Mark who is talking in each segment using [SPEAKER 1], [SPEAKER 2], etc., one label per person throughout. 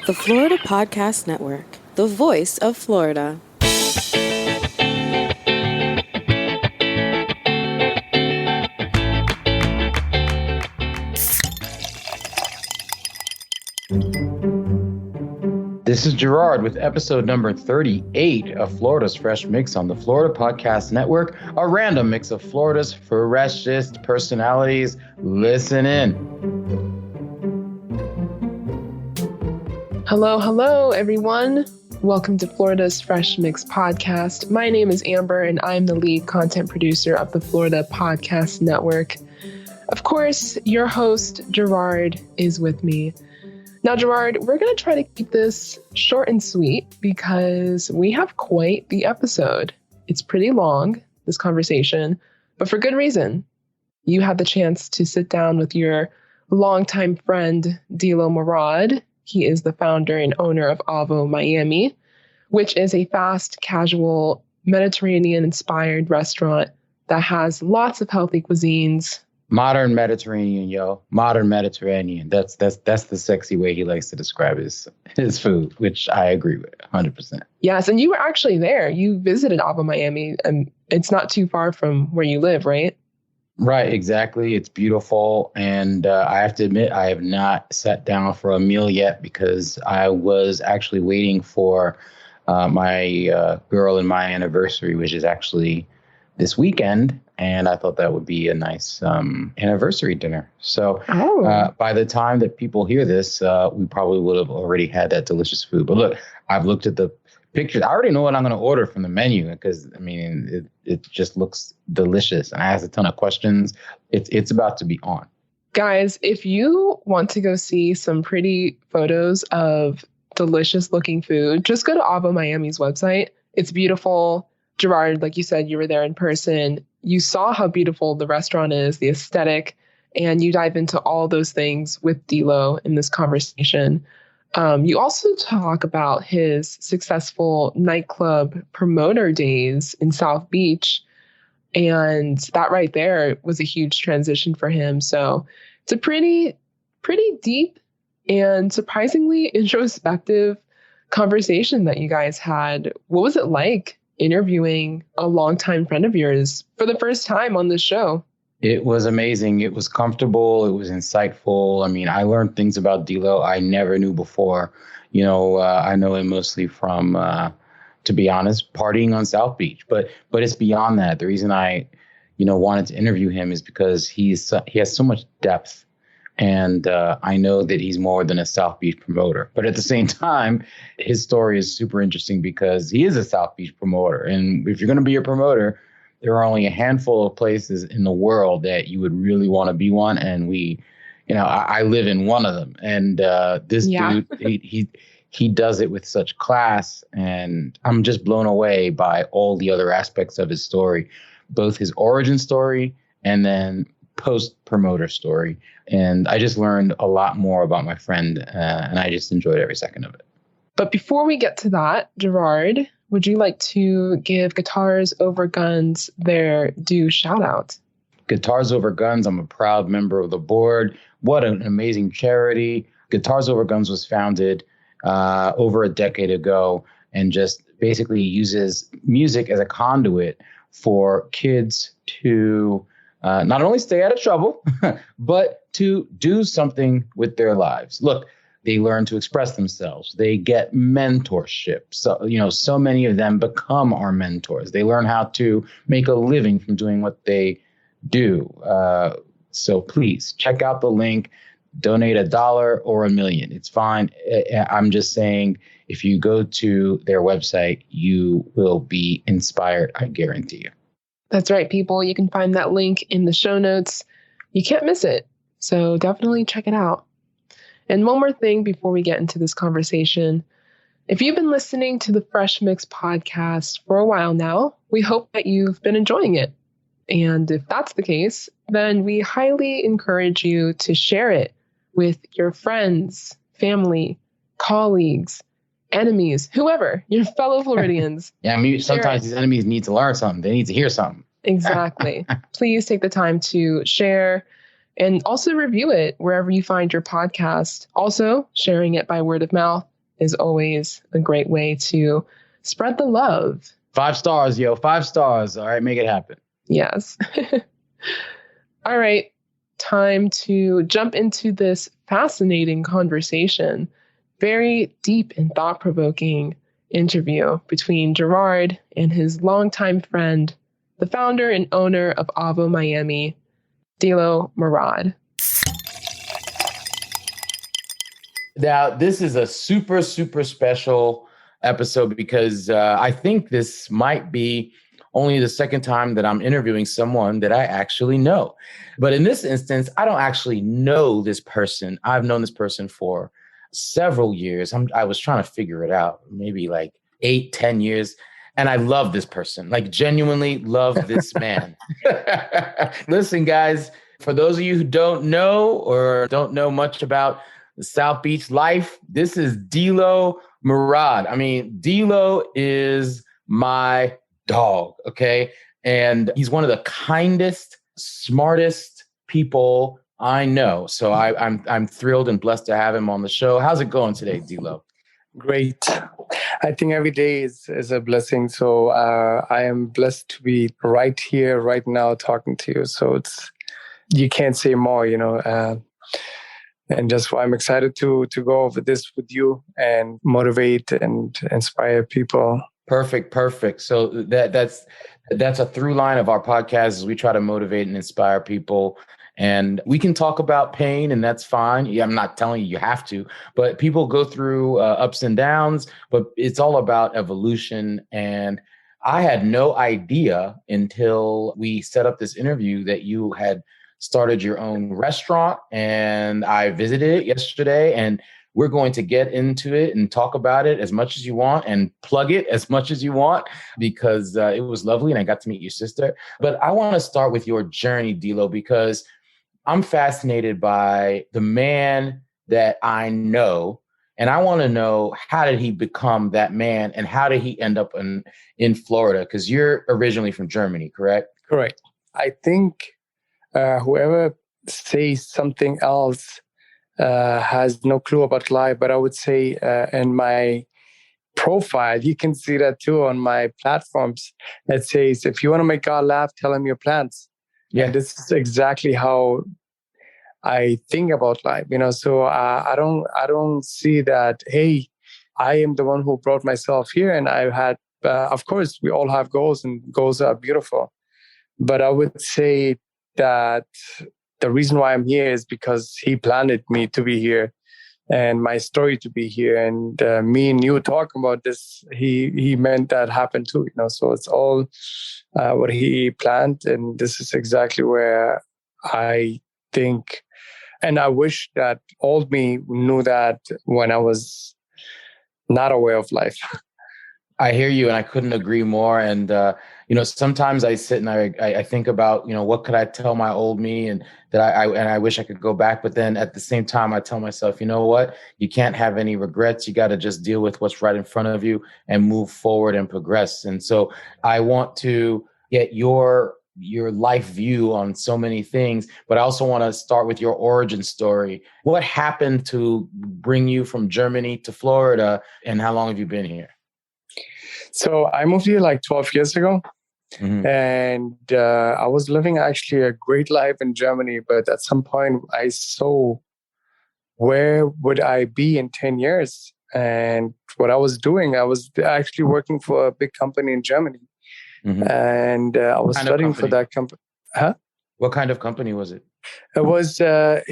[SPEAKER 1] The Florida Podcast Network, the voice of Florida.
[SPEAKER 2] This is Gerard with episode number 38 of Florida's Fresh Mix on the Florida Podcast Network, a random mix of Florida's freshest personalities. Listen in.
[SPEAKER 3] Hello, everyone. Welcome to Florida's Fresh Mix podcast. My name is Amber, and I'm the lead content producer of the Florida Podcast Network. Of course, your host, Gerard, is with me. Now, Gerard, we're going to try to keep this short and sweet because we have quite the episode. It's pretty long, this conversation, but for good reason. You had the chance to sit down with your longtime friend, Dilo Murad. He is the founder and owner of Avo Miami, which is a fast, casual, Mediterranean-inspired restaurant that has lots of healthy cuisines.
[SPEAKER 2] Modern Mediterranean, yo. Modern Mediterranean. That's the sexy way he likes to describe his food, which I agree with 100%.
[SPEAKER 3] Yes, and you were actually there. You visited Avo Miami, and it's not too far from where you live, right?
[SPEAKER 2] Right, exactly. It's beautiful. And I have to admit, I have not sat down for a meal yet because I was actually waiting for my girl and my anniversary, which is actually this weekend. And I thought that would be a nice anniversary dinner. So by the time that people hear this, we probably would have already had that delicious food. But look, I've looked at the pictures. I already know what I'm going to order from the menu because, I mean, it just looks delicious. And I asked a ton of questions. It's about to be on.
[SPEAKER 3] Guys, if you want to go see some pretty photos of delicious looking food, just go to Avo Miami's website. It's beautiful. Gerard, like you said, you were there in person. You saw how beautiful the restaurant is, the aesthetic, and you dive into all those things with Dilo in this conversation. You also talk about his successful nightclub promoter days in South Beach. And that right there was a huge transition for him. So it's a pretty deep and surprisingly introspective conversation that you guys had. What was it like interviewing a longtime friend of yours for the first time on this show?
[SPEAKER 2] It was amazing. It was comfortable. It was insightful. I mean, I learned things about Dilo I never knew before. You know, I know him mostly from, to be honest, partying on South Beach. But it's beyond that. The reason I, wanted to interview him is because he has so much depth. And I know that he's more than a South Beach promoter. But at the same time, his story is super interesting because he is a South Beach promoter. And if you're going to be a promoter, there are only a handful of places in the world that you would really want to be one. And I live in one of them. And this dude, he does it with such class. And I'm just blown away by all the other aspects of his story, both his origin story and then post-promoter story. And I just learned a lot more about my friend, and I just enjoyed every second of it.
[SPEAKER 3] But before we get to that, Gerard, would you like to give Guitars Over Guns their due shout out?
[SPEAKER 2] Guitars Over Guns, I'm a proud member of the board. What an amazing charity. Guitars Over Guns was founded over a decade ago and just basically uses music as a conduit for kids to not only stay out of trouble, but to do something with their lives. Look, they learn to express themselves. They get mentorship. So many of them become our mentors. They learn how to make a living from doing what they do. So please check out the link, donate $1 or $1 million. It's fine. I'm just saying, if you go to their website, you will be inspired. I guarantee you.
[SPEAKER 3] That's right, people. You can find that link in the show notes. You can't miss it. So definitely check it out. And one more thing before we get into this conversation. If you've been listening to the Fresh Mix podcast for a while now, we hope that you've been enjoying it. And if that's the case, then we highly encourage you to share it with your friends, family, colleagues, enemies, whoever, your fellow Floridians.
[SPEAKER 2] Yeah, I mean, sometimes these enemies need to learn something. They need to hear something.
[SPEAKER 3] Exactly. Please take the time to share and also review it wherever you find your podcast. Also, sharing it by word of mouth is always a great way to spread the love.
[SPEAKER 2] 5 stars, yo. 5 stars. All right, make it happen.
[SPEAKER 3] Yes. All right. Time to jump into this fascinating conversation. Very deep and thought-provoking interview between Gerard and his longtime friend, the founder and owner of Avo Miami, Dilo Murad.
[SPEAKER 2] Now, this is a super, super special episode because I think this might be only the second time that I'm interviewing someone that I actually know. But in this instance, I don't actually know this person. I've known this person for several years. I was trying to figure it out, maybe like 8-10 years. And I love this person, like genuinely love this man. Listen, guys, for those of you who don't know or don't know much about the South Beach life, this is Dilo Murad. I mean, Dilo is my dog, okay? And he's one of the kindest, smartest people I know. So I'm thrilled and blessed to have him on the show. How's it going today, Dilo?
[SPEAKER 4] Great. I think every day is a blessing. So I am blessed to be right here, right now, talking to you. So you can't say more, and just I'm excited to go over this with you and motivate and inspire people.
[SPEAKER 2] Perfect. So that's a through line of our podcast is we try to motivate and inspire people. And we can talk about pain, and that's fine. Yeah, I'm not telling you have to, but people go through ups and downs, but it's all about evolution. And I had no idea until we set up this interview that you had started your own restaurant, and I visited it yesterday, and we're going to get into it and talk about it as much as you want and plug it as much as you want because it was lovely and I got to meet your sister. But I want to start with your journey, Dilo, because I'm fascinated by the man that I know, and I want to know how did he become that man and how did he end up in Florida? Because you're originally from Germany, correct?
[SPEAKER 4] Correct. I think whoever says something else has no clue about life, but I would say in my profile, you can see that too on my platforms. It says, if you want to make God laugh, tell him your plans. Yeah, and this is exactly how I think about life. So I don't see that. Hey, I am the one who brought myself here, and I had. Of course, we all have goals, and goals are beautiful. But I would say that the reason why I'm here is because he planned me to be here and my story to be here. And me and you talking about this, he meant that happen too, so it's all what he planned. And this is exactly where I think, and I wish that old me knew that when I was not aware of life.
[SPEAKER 2] I hear you, and I couldn't agree more. And sometimes I sit and I think about what could I tell my old me, and that I wish I could go back. But then at the same time, I tell myself, you know what? You can't have any regrets. You got to just deal with what's right in front of you and move forward and progress. And so I want to get your life view on so many things, but I also want to start with your origin story. What happened to bring you from Germany to Florida, and how long have you been here?
[SPEAKER 4] So I moved here like 12 years ago.
[SPEAKER 2] Mm-hmm.
[SPEAKER 4] And I was living actually a great life in Germany. But at some point I saw where would I be in 10 years? And what I was doing, I was actually working for a big company in Germany.
[SPEAKER 2] Mm-hmm.
[SPEAKER 4] And I was studying for that company. Huh?
[SPEAKER 2] What kind of company was it?
[SPEAKER 4] It was, the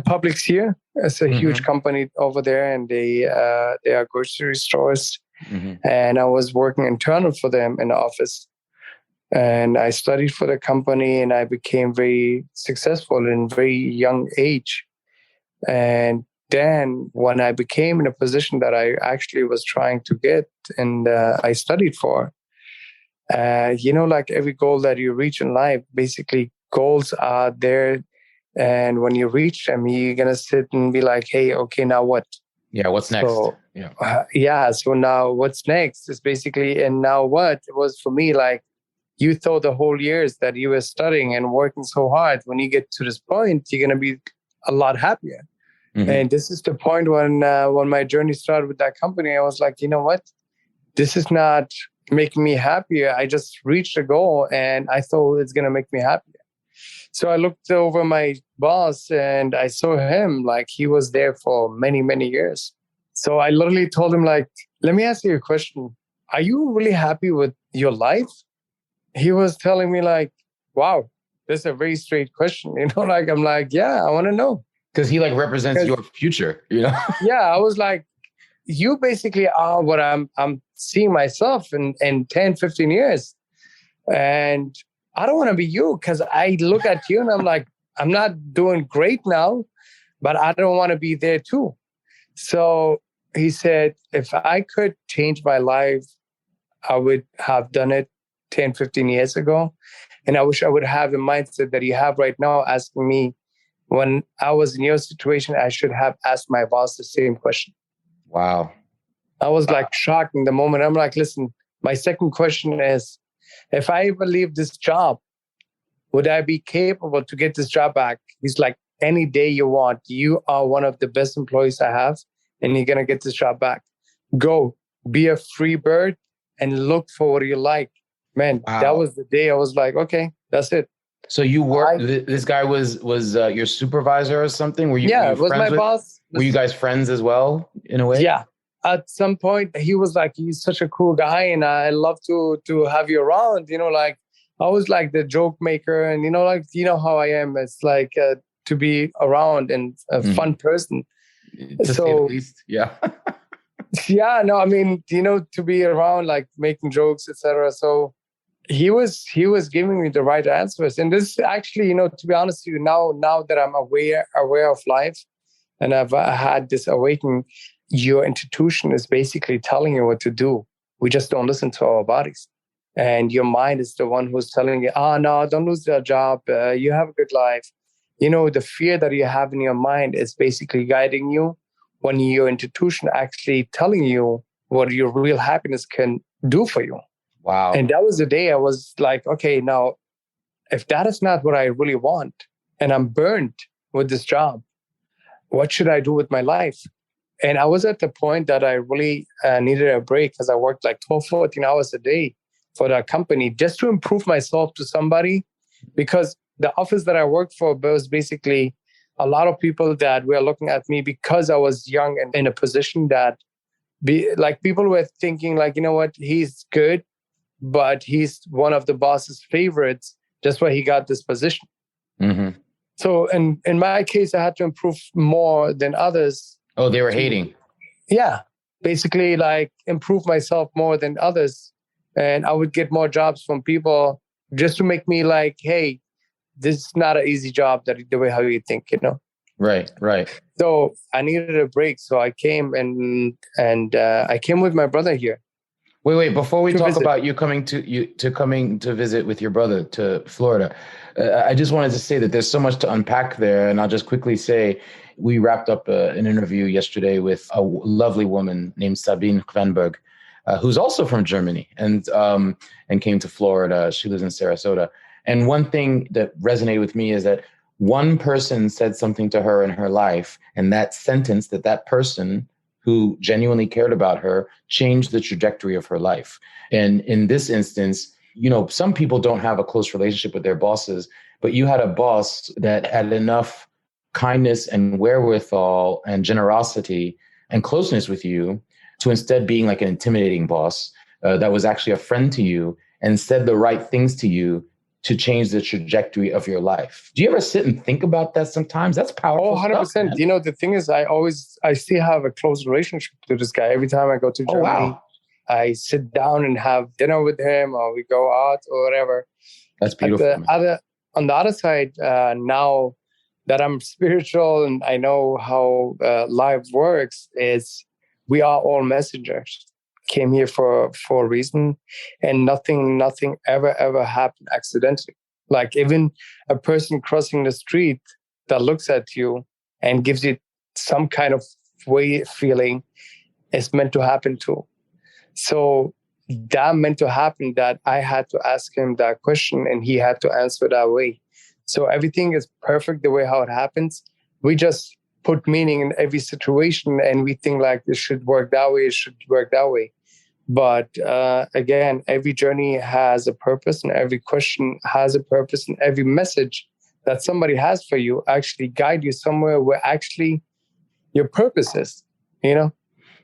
[SPEAKER 4] Publix here. It's a
[SPEAKER 2] Mm-hmm.
[SPEAKER 4] huge company over there, and they are grocery stores.
[SPEAKER 2] Mm-hmm.
[SPEAKER 4] And I was working internal for them in the office. And I studied for the company, and I became very successful in very young age. And then when I became in a position that I actually was trying to get, and I studied for, like every goal that you reach in life, basically goals are there. And when you reach them, you're going to sit and be like, hey, okay, now what?
[SPEAKER 2] Yeah, what's next?
[SPEAKER 4] So, so now what's next is basically, and now what? It was for me like, you thought the whole years that you were studying and working so hard. When you get to this point, you're going to be a lot happier. And this is the point when my journey started with that company. I was like, you know what? This is not making me happier. I just reached a goal and I thought it's going to make me happier. So I looked over my boss and I saw him like he was there for many, many years. So I literally told him like, let me ask you a question. Are you really happy with your life? He was telling me like, wow, that's a very straight question. Like, I'm like, yeah, I want to know.
[SPEAKER 2] Because he like represents your future, Yeah,
[SPEAKER 4] I was like, you basically are what I'm seeing myself in 10, 15 years. And I don't want to be you because I look at you and I'm like, I'm not doing great now, but I don't want to be there too. So he said, if I could change my life, I would have done it 10, 15 years ago. And I wish I would have the mindset that you have right now, asking me when I was in your situation, I should have asked my boss the same question.
[SPEAKER 2] Wow.
[SPEAKER 4] I was like shocked in the moment. I'm like, listen, my second question is, if I ever leave this job, would I be capable to get this job back? He's like, any day you want, you are one of the best employees I have, and you're going to get this job back. Go, be a free bird and look for what you like. Man, That was the day I was like, okay, that's it.
[SPEAKER 2] So you worked, this guy was your supervisor or something? Were you
[SPEAKER 4] was my boss.
[SPEAKER 2] Were you guys friends as well, in a way?
[SPEAKER 4] Yeah. At some point, he was like, he's such a cool guy and I love to have you around. Like I was like the joke maker and, like, how I am. It's like to be around and a fun person.
[SPEAKER 2] To say the least, yeah.
[SPEAKER 4] Yeah, no, I mean, to be around, like making jokes, etc. So he was giving me the right answers. And this actually, to be honest with you, now that I'm aware of life and I've had this awakening, your institution is basically telling you what to do. We just don't listen to our bodies. And your mind is the one who's telling you, no, don't lose that job. You have a good life. The fear that you have in your mind is basically guiding you when your institution actually telling you what your real happiness can do for you.
[SPEAKER 2] Wow.
[SPEAKER 4] And that was the day I was like, okay, now, if that is not what I really want and I'm burnt with this job, what should I do with my life? And I was at the point that I really needed a break because I worked like 12, 14 hours a day for that company just to improve myself to somebody. Because the office that I worked for was basically a lot of people that were looking at me because I was young and in a position that people were thinking like, you know what, he's good, but he's one of the boss's favorites. Just why he got this position. Mm-hmm. So in my case, I had to improve more than others.
[SPEAKER 2] Oh, they were hating.
[SPEAKER 4] Yeah. Basically like improve myself more than others. And I would get more jobs from people just to make me like, hey, this is not an easy job the way how you think,
[SPEAKER 2] Right.
[SPEAKER 4] So I needed a break. So I came and I came with my brother here.
[SPEAKER 2] Wait, before we talk about you coming to visit with your brother to Florida, I just wanted to say that there's so much to unpack there. And I'll just quickly say, we wrapped up an interview yesterday with a lovely woman named Sabine Kvenberg, who's also from Germany and came to Florida. She lives in Sarasota. And one thing that resonated with me is that one person said something to her in her life, and that sentence that person who genuinely cared about her changed the trajectory of her life. And in this instance, some people don't have a close relationship with their bosses, but you had a boss that had enough kindness and wherewithal and generosity and closeness with you to instead being like an intimidating boss that was actually a friend to you and said the right things to you to change the trajectory of your life. Do you ever sit and think about that sometimes? That's powerful.
[SPEAKER 4] 100%.
[SPEAKER 2] Stuff,
[SPEAKER 4] the thing is, I still have a close relationship with this guy. Every time I go to Germany, I sit down and have dinner with him, or we go out or whatever.
[SPEAKER 2] That's beautiful.
[SPEAKER 4] On the other side, now that I'm spiritual and I know how life works, is we are all messengers. Came here for a reason, and nothing ever happened accidentally. Like even a person crossing the street that looks at you and gives you some kind of feeling is meant to happen too. So that meant to happen that I had to ask him that question and he had to answer that way. So everything is perfect the way how it happens. We just put meaning in every situation, and we think like this should work that way, it should work that way. But again, every journey has a purpose, and every question has a purpose, and every message that somebody has for you actually guide you somewhere where actually your purpose is, you know?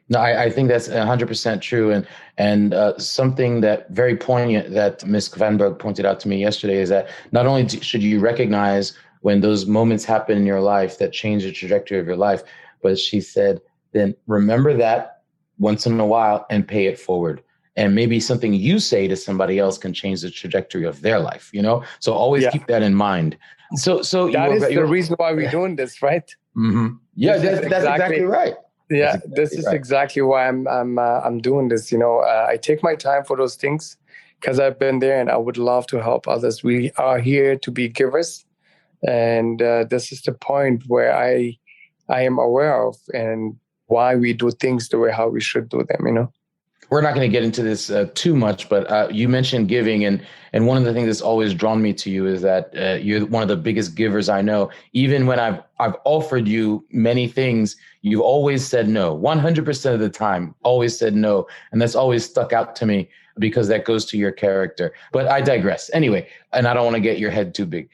[SPEAKER 2] No, I think that's 100% true. And something that very poignant that Ms. Vanberg pointed out to me yesterday is that not only should you recognize when those moments happen in your life that change the trajectory of your life, but she said, then remember that once in a while and pay it forward. And maybe something you say to somebody else can change the trajectory of their life, you know? So always keep that in mind. So
[SPEAKER 4] that is the reason why we're doing this, right?
[SPEAKER 2] Mm-hmm. Yeah, that's exactly right.
[SPEAKER 4] Yeah, this is exactly why I'm doing this. You know, I take my time for those things because I've been there, and I would love to help others. We are here to be givers, and this is the point where I am aware of and why we do things the way how we should do them. You know.
[SPEAKER 2] We're not going to get into this too much, but you mentioned giving, and one of the things that's always drawn me to you is that you're one of the biggest givers I know. Even when I've offered you many things, you've always said no. 100% of the time, always said no, and that's always stuck out to me because that goes to your character. But I digress. Anyway, and I don't want to get your head too big.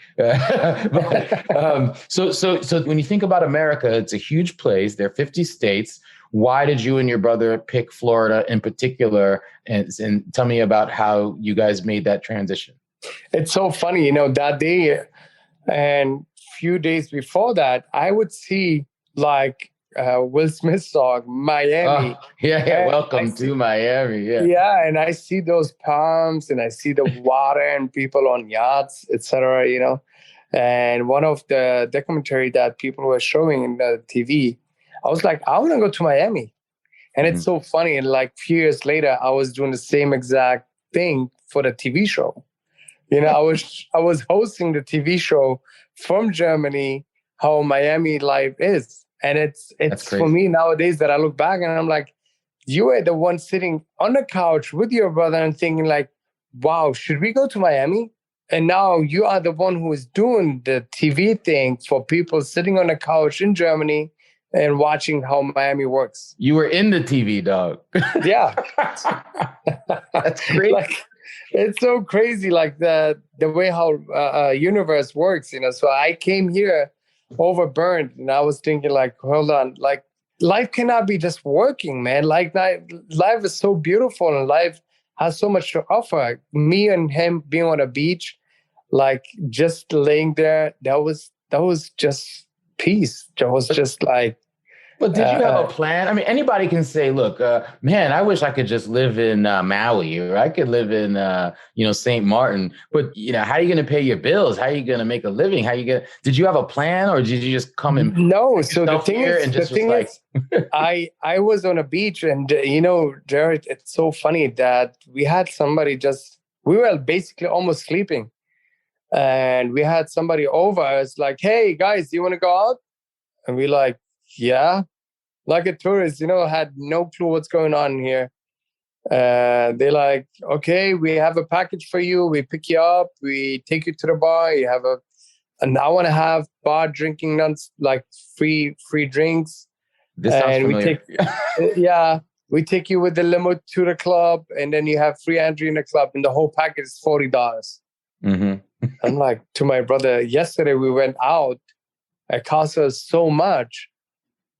[SPEAKER 2] So when you think about America, it's a huge place. There are 50 states. Why did you and your brother pick Florida in particular? And tell me about how you guys made that transition.
[SPEAKER 4] It's so funny, you know, that day and few days before that, I would see like Will Smith's song, Miami.
[SPEAKER 2] Yeah. Welcome to Miami. Yeah.
[SPEAKER 4] Yeah. And I see those palms and I see the water and people on yachts, etc. You know, and one of the documentary that people were showing in the TV, I was like, I want to go to Miami. And it's so funny. And like few years later, I was doing the same exact thing for the TV show. You know, I was hosting the TV show from Germany, how Miami life is. And it's for me nowadays that I look back and I'm like, you were the one sitting on the couch with your brother and thinking like, wow, should we go to Miami? And now you are the one who is doing the TV thing for people sitting on the couch in Germany and watching how Miami works.
[SPEAKER 2] You were in the TV, dog.
[SPEAKER 4] Yeah.
[SPEAKER 2] That's great.
[SPEAKER 4] Like, it's so crazy, like the way how universe works, you know. So I came here overburned, and I was thinking like, hold on, like life cannot be just working, man. Like life is so beautiful, and life has so much to offer. Me and him being on a beach, like just laying there, that was just peace. That was just like.
[SPEAKER 2] But did you have a plan? I mean, anybody can say, look, man, I wish I could just live in Maui, or I could live in, St. Martin. But, how are you going to pay your bills? How are you going to make a living? Did you have a plan, or did you just come and
[SPEAKER 4] No, so the thing is, I was on a beach, and, Jared, it's so funny that we had somebody we were basically almost sleeping. And we had somebody over. It's like, hey, guys, do you want to go out? And we like, yeah. Like a tourist, had no clue what's going on here. They're like, okay, we have a package for you. We pick you up. We take you to the bar. You have an hour and a half bar drinking, like free drinks.
[SPEAKER 2] This sounds familiar.
[SPEAKER 4] We take you with the limo to the club, and then you have free entry in the club, and the whole package is $40. Mm-hmm. I'm like, to my brother, yesterday we went out. It cost us so much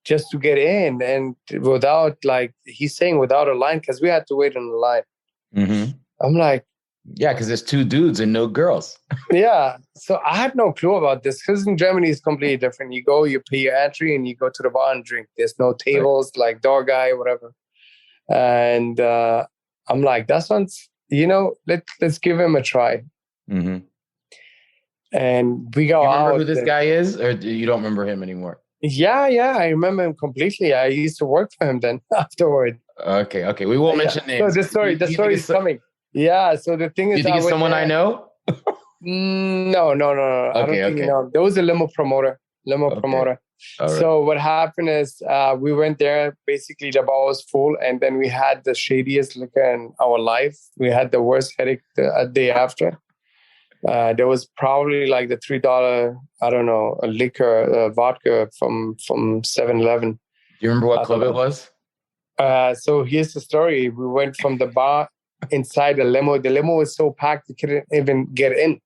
[SPEAKER 4] just to get in, and without, like he's saying, without a line, because we had to wait on the line. Mm-hmm. I'm like,
[SPEAKER 2] yeah, because there's two dudes and no girls.
[SPEAKER 4] Yeah, so I had no clue about this, because in Germany it's completely different. You go, you pay your entry, and you go to the bar and drink. There's no tables, like door guy, whatever. And I'm like, that sounds, let's give him a try. Mm-hmm. And we go out.
[SPEAKER 2] You remember who this guy is, or you don't remember him anymore?
[SPEAKER 4] Yeah, I remember him completely. I used to work for him then afterward.
[SPEAKER 2] Okay. We won't mention names.
[SPEAKER 4] So the story is coming. Yeah, so the thing is...
[SPEAKER 2] You think it's someone I know?
[SPEAKER 4] No.
[SPEAKER 2] Okay.
[SPEAKER 4] There was a limo promoter. Right. So what happened is we went there. Basically, the bar was full, and then we had the shadiest liquor in our life. We had the worst headache the day after. There was probably like the $3, I don't know, a liquor, vodka from 7-Eleven.
[SPEAKER 2] Do you remember what club it was?
[SPEAKER 4] So here's the story. We went from the bar inside the limo. The limo was so packed you couldn't even get in.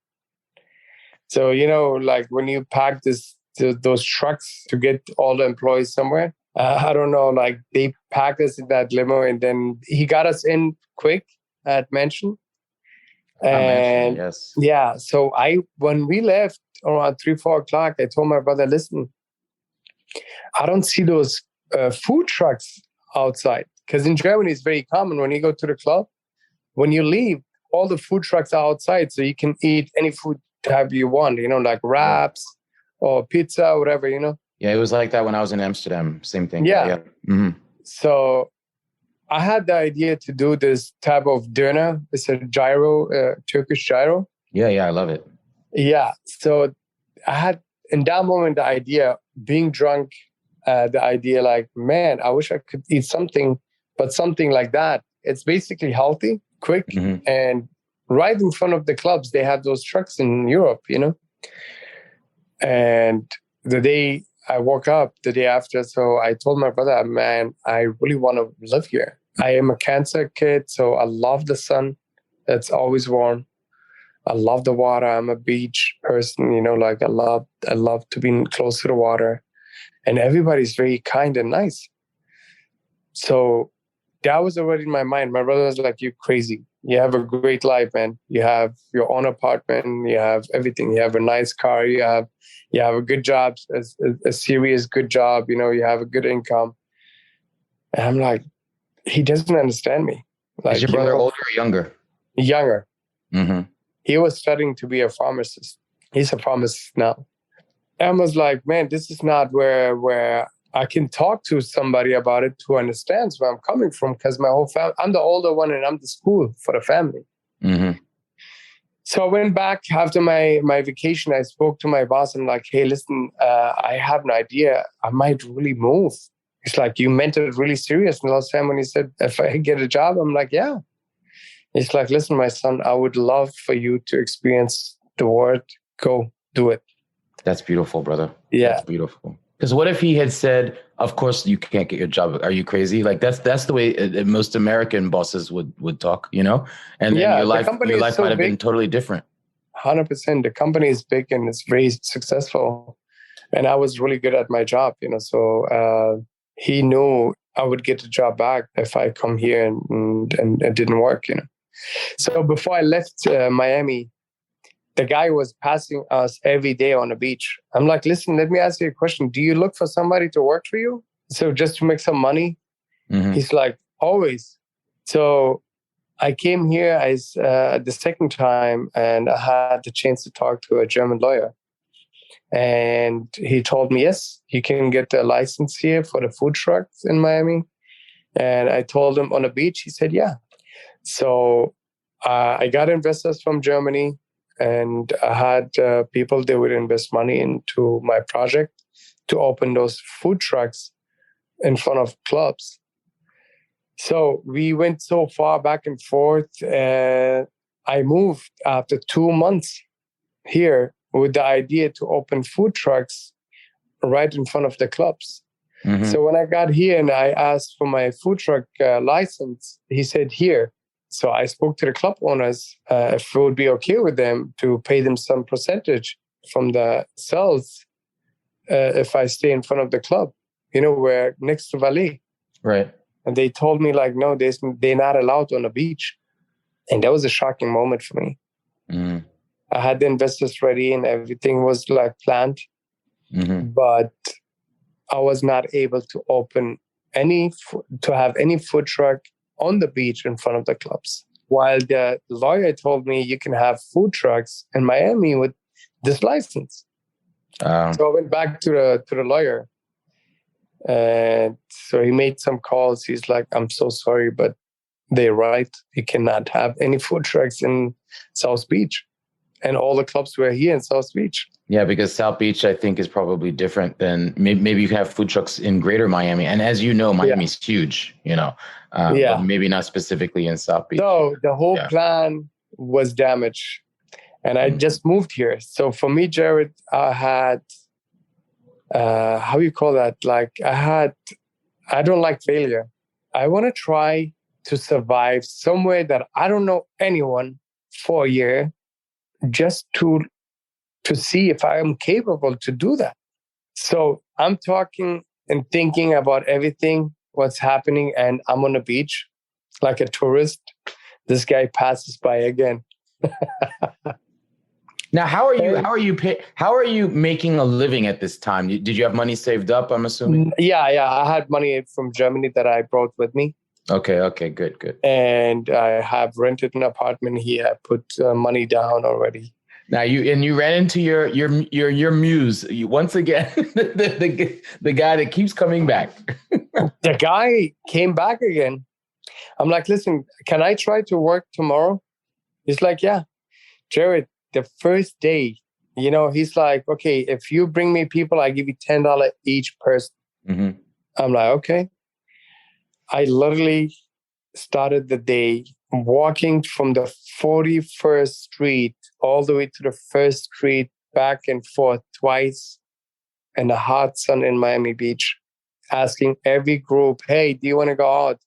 [SPEAKER 4] So, like when you pack those trucks to get all the employees somewhere, I don't know, like they packed us in that limo and then he got us in quick at Mansion. And
[SPEAKER 2] yes.
[SPEAKER 4] Yeah, so when we left around 3-4 o'clock, I told my brother, listen, I don't see those food trucks outside. Because in Germany, it's very common when you go to the club, when you leave, all the food trucks are outside. So you can eat any food type you want, like wraps or pizza, whatever,
[SPEAKER 2] Yeah, it was like that when I was in Amsterdam. Same thing.
[SPEAKER 4] Yeah.
[SPEAKER 2] Mm-hmm.
[SPEAKER 4] So I had the idea to do this type of döner. It's a gyro, Turkish gyro.
[SPEAKER 2] Yeah, I love it.
[SPEAKER 4] Yeah. So I had, in that moment, the idea, being drunk, the idea like, man, I wish I could eat something, but something like that. It's basically healthy, quick, and right in front of the clubs, they have those trucks in Europe, And the day I woke up, the day after, so I told my brother, man, I really want to live here. I am a Cancer kid, so I love the sun. It's always warm. I love the water. I'm a beach person, like I love to be close to the water. And everybody's very kind and nice. So that was already in my mind. My brother was like, you're crazy. You have a great life, man. You have your own apartment. You have everything. You have a nice car. You have a good job, a serious good job. You have a good income. And I'm like, he doesn't understand me. Like,
[SPEAKER 2] is your brother older or younger?
[SPEAKER 4] Younger.
[SPEAKER 2] Mm-hmm.
[SPEAKER 4] He was studying to be a pharmacist. He's a pharmacist now. And I was like, man, this is not where I can talk to somebody about it who understands where I'm coming from, because my whole family, I'm the older one and I'm the school for the family.
[SPEAKER 2] Mm-hmm.
[SPEAKER 4] So I went back after my vacation. I spoke to my boss. I'm like, hey, listen, I have an idea. I might really move. It's like, you meant it really serious. And last time when he said, if I get a job, I'm like, yeah. He's like, listen, my son, I would love for you to experience the world. Go do it.
[SPEAKER 2] That's beautiful, brother.
[SPEAKER 4] Yeah.
[SPEAKER 2] That's beautiful. Because what if he had said, of course you can't get your job. Are you crazy? Like that's the way most American bosses would talk, And then your life might have been totally different.
[SPEAKER 4] 100%. The company is big and it's very successful. And I was really good at my job, So he knew I would get the job back if I come here and it didn't work, So before I left Miami, the guy was passing us every day on the beach. I'm like, listen, let me ask you a question. Do you look for somebody to work for you? So just to make some money? Mm-hmm. He's like, always. So I came here the second time and I had the chance to talk to a German lawyer. And he told me, yes, you can get a license here for the food trucks in Miami. And I told him on the beach, he said, yeah. So I got investors from Germany. And I had people, they would invest money into my project to open those food trucks in front of clubs. So we went so far back and forth. I moved after 2 months here with the idea to open food trucks right in front of the clubs. Mm-hmm. So when I got here and I asked for my food truck license, he said, here. So I spoke to the club owners if it would be okay with them to pay them some percentage from the sales if I stay in front of the club, where next to Valet.
[SPEAKER 2] Right.
[SPEAKER 4] And they told me like, no, they're not allowed on the beach. And that was a shocking moment for me. Mm. I had the investors ready and everything was like planned, but I was not able to have any food truck on the beach in front of the clubs. While the lawyer told me you can have food trucks in Miami with this license. So I went back to the lawyer. And so he made some calls. He's like, I'm so sorry, but they're right. You cannot have any food trucks in South Beach. And all the clubs were here in South Beach.
[SPEAKER 2] Yeah, because South Beach, I think, is probably different than maybe you can have food trucks in greater Miami. And as you know, Miami's huge, but maybe not specifically in South Beach.
[SPEAKER 4] So the whole plan was damaged. And I just moved here. So for me, Jared, I had, how you call that? Like I don't like failure. I want to try to survive somewhere that I don't know anyone for a year, just to see if I am capable to do that. So I'm talking and thinking about everything, what's happening, and I'm on the beach like a tourist. This guy passes by again.
[SPEAKER 2] Now, how are you making a living at this time? Did you have money saved up, I'm assuming?
[SPEAKER 4] Yeah. I had money from Germany that I brought with me.
[SPEAKER 2] Okay, good.
[SPEAKER 4] And I have rented an apartment here. I put money down already.
[SPEAKER 2] Now you ran into your muse once again, the guy that keeps coming back.
[SPEAKER 4] The guy came back again. I'm like, listen, can I try to work tomorrow? He's like, yeah. Jared, the first day, he's like, okay, if you bring me people, I give you $10 each person.
[SPEAKER 2] Mm-hmm.
[SPEAKER 4] I'm like, okay. I literally started the day walking from the 41st Street all the way to the 1st Street, back and forth twice in the hot sun in Miami Beach, asking every group, hey, do you want to go out?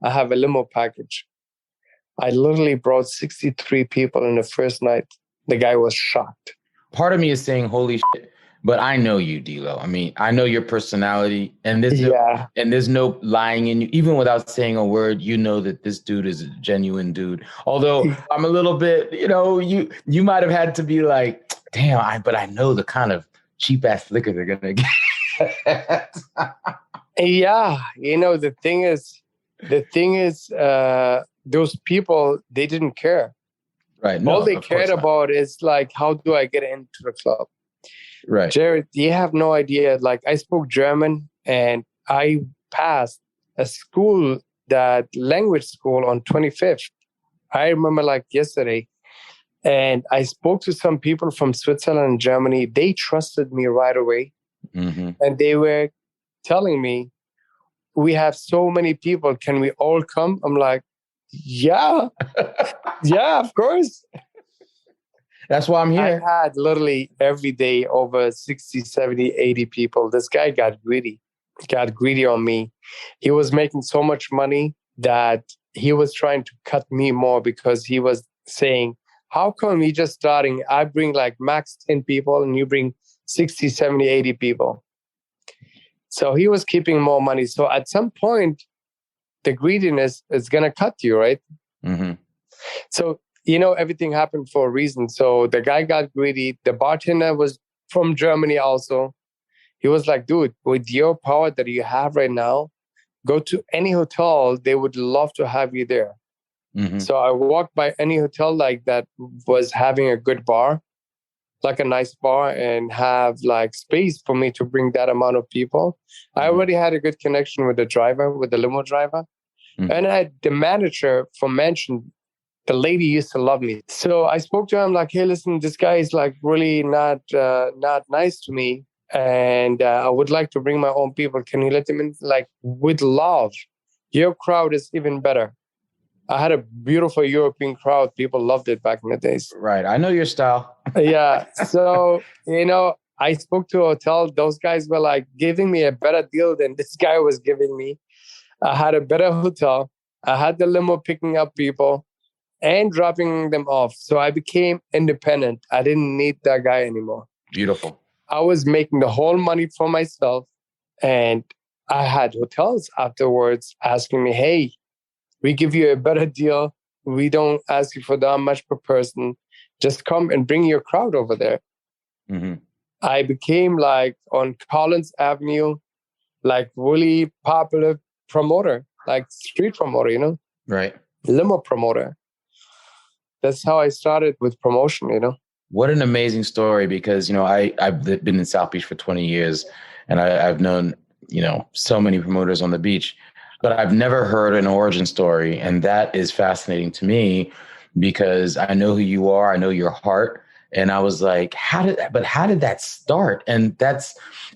[SPEAKER 4] I have a limo package. I literally brought 63 people in the first night. The guy was shocked.
[SPEAKER 2] Part of me is saying, holy shit, but I know you, Dilo. I mean, I know your personality, and there's no lying in you. Even without saying a word, you know that this dude is a genuine dude. Although I'm a little bit, you might have had to be like, damn, but I know the kind of cheap ass liquor they're gonna get.
[SPEAKER 4] Yeah, the thing is, those people, they didn't care.
[SPEAKER 2] Right. No,
[SPEAKER 4] all they cared about is like, how do I get into the club?
[SPEAKER 2] Right.
[SPEAKER 4] Jared, you have no idea. Like, I spoke German and I passed a school, that language school, on 25th. I remember like yesterday. And I spoke to some people from Switzerland and Germany. They trusted me right away.
[SPEAKER 2] Mm-hmm.
[SPEAKER 4] And they were telling me, we have so many people. Can we all come? I'm like, yeah. Yeah, of course.
[SPEAKER 2] That's why I'm here.
[SPEAKER 4] I had literally every day over 60, 70, 80 people. This guy got greedy on me. He was making so much money that he was trying to cut me more, because he was saying, how come you just starting? I bring like max 10 people and you bring 60, 70, 80 people. So he was keeping more money. So at some point, the greediness is going to cut you, right?
[SPEAKER 2] Mm-hmm.
[SPEAKER 4] So, everything happened for a reason. So the guy got greedy. The bartender was from Germany also. He was like, dude, with your power that you have right now, go to any hotel. They would love to have you there.
[SPEAKER 2] Mm-hmm.
[SPEAKER 4] So I walked by any hotel like that was having a good bar, like a nice bar, and have like space for me to bring that amount of people. Mm-hmm. I already had a good connection with the limo driver. Mm-hmm. And I had the manager from Mansion. The lady used to love me. So I spoke to him like, hey, listen, this guy is like really not nice to me. And I would like to bring my own people. Can you let them in? Like, with love. Your crowd is even better. I had a beautiful European crowd. People loved it back in the days.
[SPEAKER 2] Right. I know your style.
[SPEAKER 4] Yeah. So, I spoke to a hotel. Those guys were like giving me a better deal than this guy was giving me. I had a better hotel. I had the limo picking up people and dropping them off. So I became independent. I didn't need that guy anymore.
[SPEAKER 2] Beautiful.
[SPEAKER 4] I was making the whole money for myself. And I had hotels afterwards asking me, hey, we give you a better deal. We don't ask you for that much per person. Just come and bring your crowd over there.
[SPEAKER 2] Mm-hmm.
[SPEAKER 4] I became like on Collins Avenue, like really popular promoter, like street promoter,
[SPEAKER 2] Right.
[SPEAKER 4] Limo promoter. That's how I started with promotion,
[SPEAKER 2] What an amazing story, because, I've been in South Beach for 20 years and I've known, so many promoters on the beach, but I've never heard an origin story. And that is fascinating to me, because I know who you are. I know your heart. And I was like, how did that start? And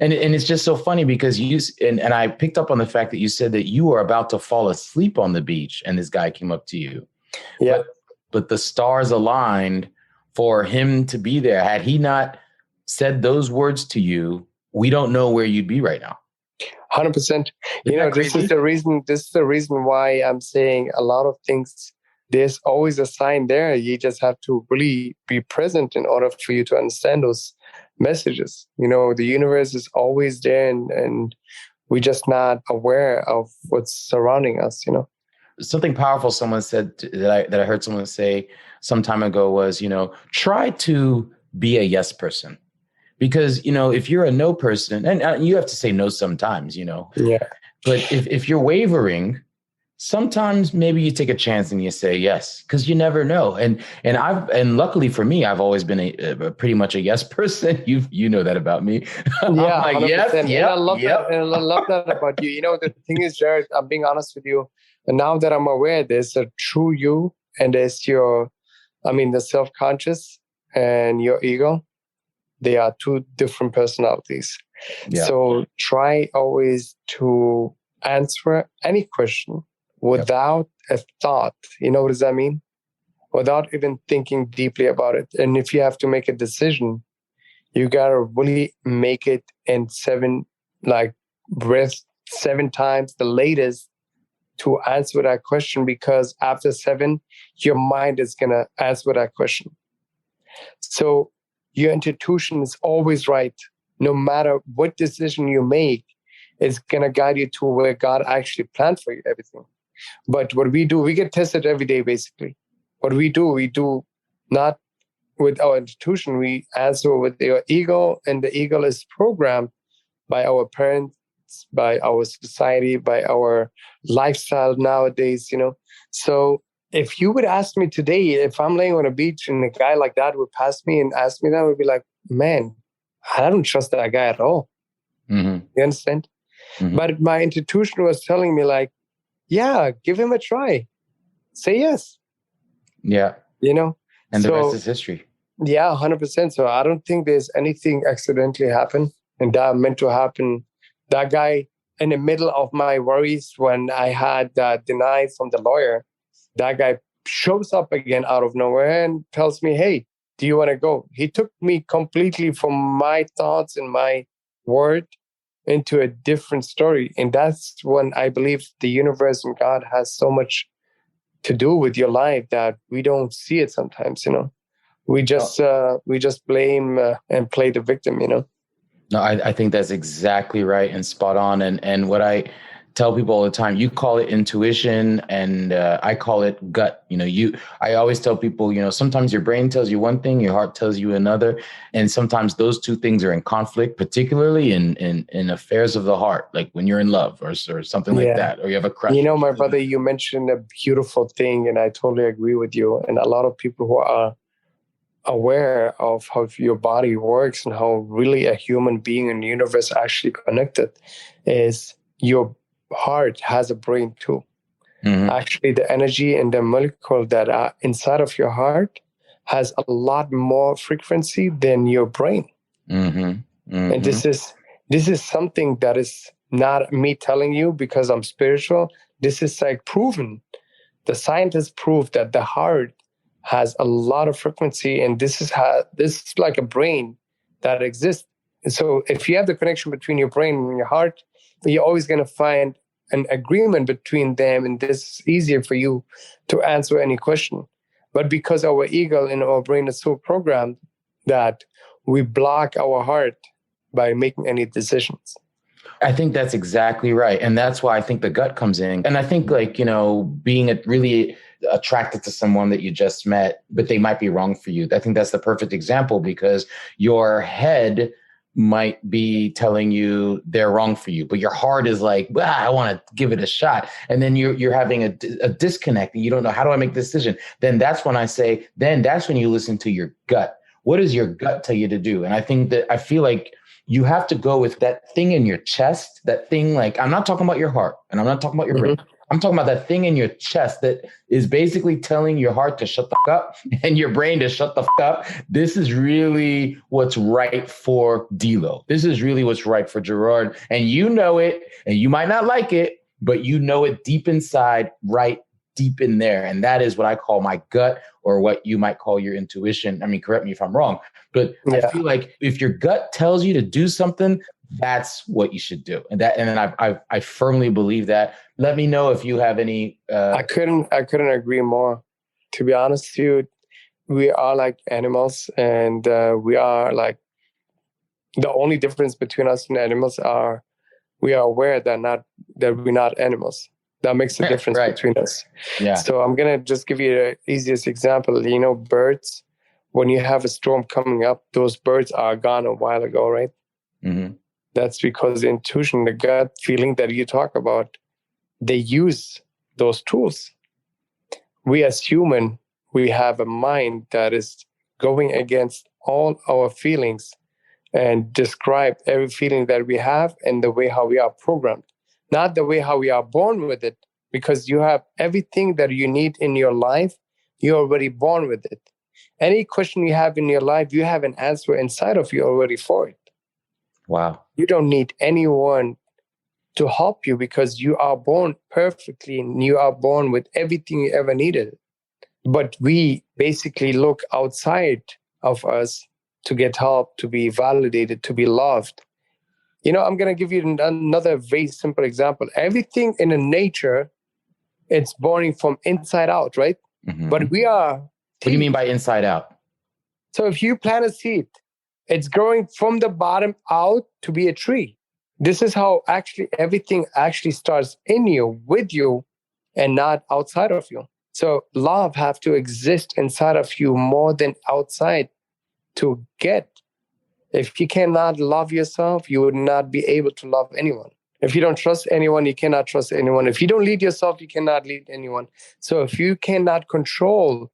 [SPEAKER 2] and it's just so funny, because and I picked up on the fact that you said that you were about to fall asleep on the beach and this guy came up to you.
[SPEAKER 4] Yeah.
[SPEAKER 2] But the stars aligned for him to be there. Had he not said those words to you, we don't know where you'd be right now.
[SPEAKER 4] 100%. You know, this is the reason. This is the reason why I'm saying a lot of things. There's always a sign there. You just have to really be present in order for you to understand those messages. You know, the universe is always there, and we're just not aware of what's surrounding us. You know,
[SPEAKER 2] something powerful someone said that I heard someone say some time ago was, you know, try to be a yes person. Because, you know, if you're a no person, and you have to say no sometimes, you know.
[SPEAKER 4] Yeah.
[SPEAKER 2] But if you're wavering, sometimes maybe you take a chance and you say yes, because you never know. And luckily for me, I've always been a pretty much a yes person. You know that about me.
[SPEAKER 4] Yeah,
[SPEAKER 2] I'm like, yes,
[SPEAKER 4] and
[SPEAKER 2] yep,
[SPEAKER 4] I love
[SPEAKER 2] yep.
[SPEAKER 4] that. And I love that about you. You know, the thing is, Jared, I'm being honest with you. And now that I'm aware, there's a true you, and there's the self-conscious and your ego. They are two different personalities.
[SPEAKER 2] Yeah.
[SPEAKER 4] So try always to answer any question without a thought. You know what does that mean? Without even thinking deeply about it. And if you have to make a decision, you gotta really make it in breath 7 times the latest to answer that question, because after 7, your mind is gonna answer that question. So your intuition is always right. No matter what decision you make, it's going to guide you to where God actually planned for you, everything. But what we do, we get tested every day, basically. What we do not with our intuition. We answer with our ego, and the ego is programmed by our parents, by our society, by our lifestyle nowadays, you know. So if you would ask me today, if I'm laying on a beach and a guy like that would pass me and ask me that, I would be like, man, I don't trust that guy at all.
[SPEAKER 2] Mm-hmm.
[SPEAKER 4] You understand? Mm-hmm. But my intuition was telling me like, yeah, give him a try. Say yes.
[SPEAKER 2] Yeah.
[SPEAKER 4] You know?
[SPEAKER 2] And the rest is history.
[SPEAKER 4] Yeah, 100%. So I don't think there's anything accidentally happen and that meant to happen. That guy in the middle of my worries when I had denied from the lawyer, that guy shows up again out of nowhere and tells me, hey, do you want to go? He took me completely from my thoughts and my word into a different story. And that's when I believe the universe and God has so much to do with your life that we don't see it sometimes, you know. We just blame and play the victim, you know.
[SPEAKER 2] No, I think that's exactly right and spot on. And what I tell people all the time, you call it intuition and I call it gut. You know, I always tell people, you know, sometimes your brain tells you one thing, your heart tells you another. And sometimes those two things are in conflict, particularly in affairs of the heart, like when you're in love or something like that, or you have a crush.
[SPEAKER 4] You know, my brother, you mentioned a beautiful thing, and I totally agree with you. And a lot of people who are aware of how your body works and how really a human being in the universe actually connected is your heart has a brain too. Mm-hmm. Actually, the energy and the molecule that are inside of your heart has a lot more frequency than your brain. Mm-hmm. Mm-hmm. And this is something that is not me telling you because I'm spiritual. This is like proven. The scientists prove that the heart has a lot of frequency, and this is like a brain that exists. And so if you have the connection between your brain and your heart, you're always going to find an agreement between them, and this is easier for you to answer any question. But because our ego and our brain is so programmed that we block our heart by making any decisions.
[SPEAKER 2] I think that's exactly right. And that's why I think the gut comes in. And I think, like, you know, being really attracted to someone that you just met, but they might be wrong for you. I think that's the perfect example, because your head might be telling you they're wrong for you, but your heart is like, I want to give it a shot. And then you're having a disconnect and you don't know, how do I make this decision? Then that's when I say, then that's when you listen to your gut. What does your gut tell you to do? And I feel like you have to go with that thing in your chest, that thing, like, I'm not talking about your heart and I'm not talking about your brain. I'm talking about that thing in your chest that is basically telling your heart to shut the f up and your brain to shut the f up. This is really what's right for Dilo. This is really what's right for Gerard. And you know it, and you might not like it, but you know it deep inside right deep in there. And that is what I call my gut, or what you might call your intuition. I mean, correct me if I'm wrong, but I feel like if your gut tells you to do something, that's what you should do. And then I firmly believe that. Let me know if you have any.
[SPEAKER 4] I couldn't agree more. To be honest with you, we are like animals, and we are like, the only difference between us and animals are we are aware that we're not animals. That makes a difference between us.
[SPEAKER 2] Yeah.
[SPEAKER 4] So I'm gonna just give you the easiest example. You know, birds, when you have a storm coming up, those birds are gone a while ago, right?
[SPEAKER 2] Mm-hmm.
[SPEAKER 4] That's because the intuition, the gut feeling that you talk about, they use those tools. We as human, we have a mind that is going against all our feelings and describe every feeling that we have and the way how we are programmed, not the way how we are born with it, because you have everything that you need in your life. You're already born with it. Any question you have in your life, you have an answer inside of you already for it.
[SPEAKER 2] Wow.
[SPEAKER 4] You don't need anyone to help you because you are born perfectly and you are born with everything you ever needed. But we basically look outside of us to get help, to be validated, to be loved. You know, I'm going to give you another very simple example. Everything in the nature, it's born from inside out, right?
[SPEAKER 2] Mm-hmm.
[SPEAKER 4] But we are...
[SPEAKER 2] What do you mean by inside out?
[SPEAKER 4] So if you plant a seed, it's growing from the bottom out to be a tree. This is how actually everything actually starts in you, with you, and not outside of you. So love have to exist inside of you more than outside to get. If you cannot love yourself, you would not be able to love anyone. If you don't trust anyone, you cannot trust anyone. If you don't lead yourself, you cannot lead anyone. So if you cannot control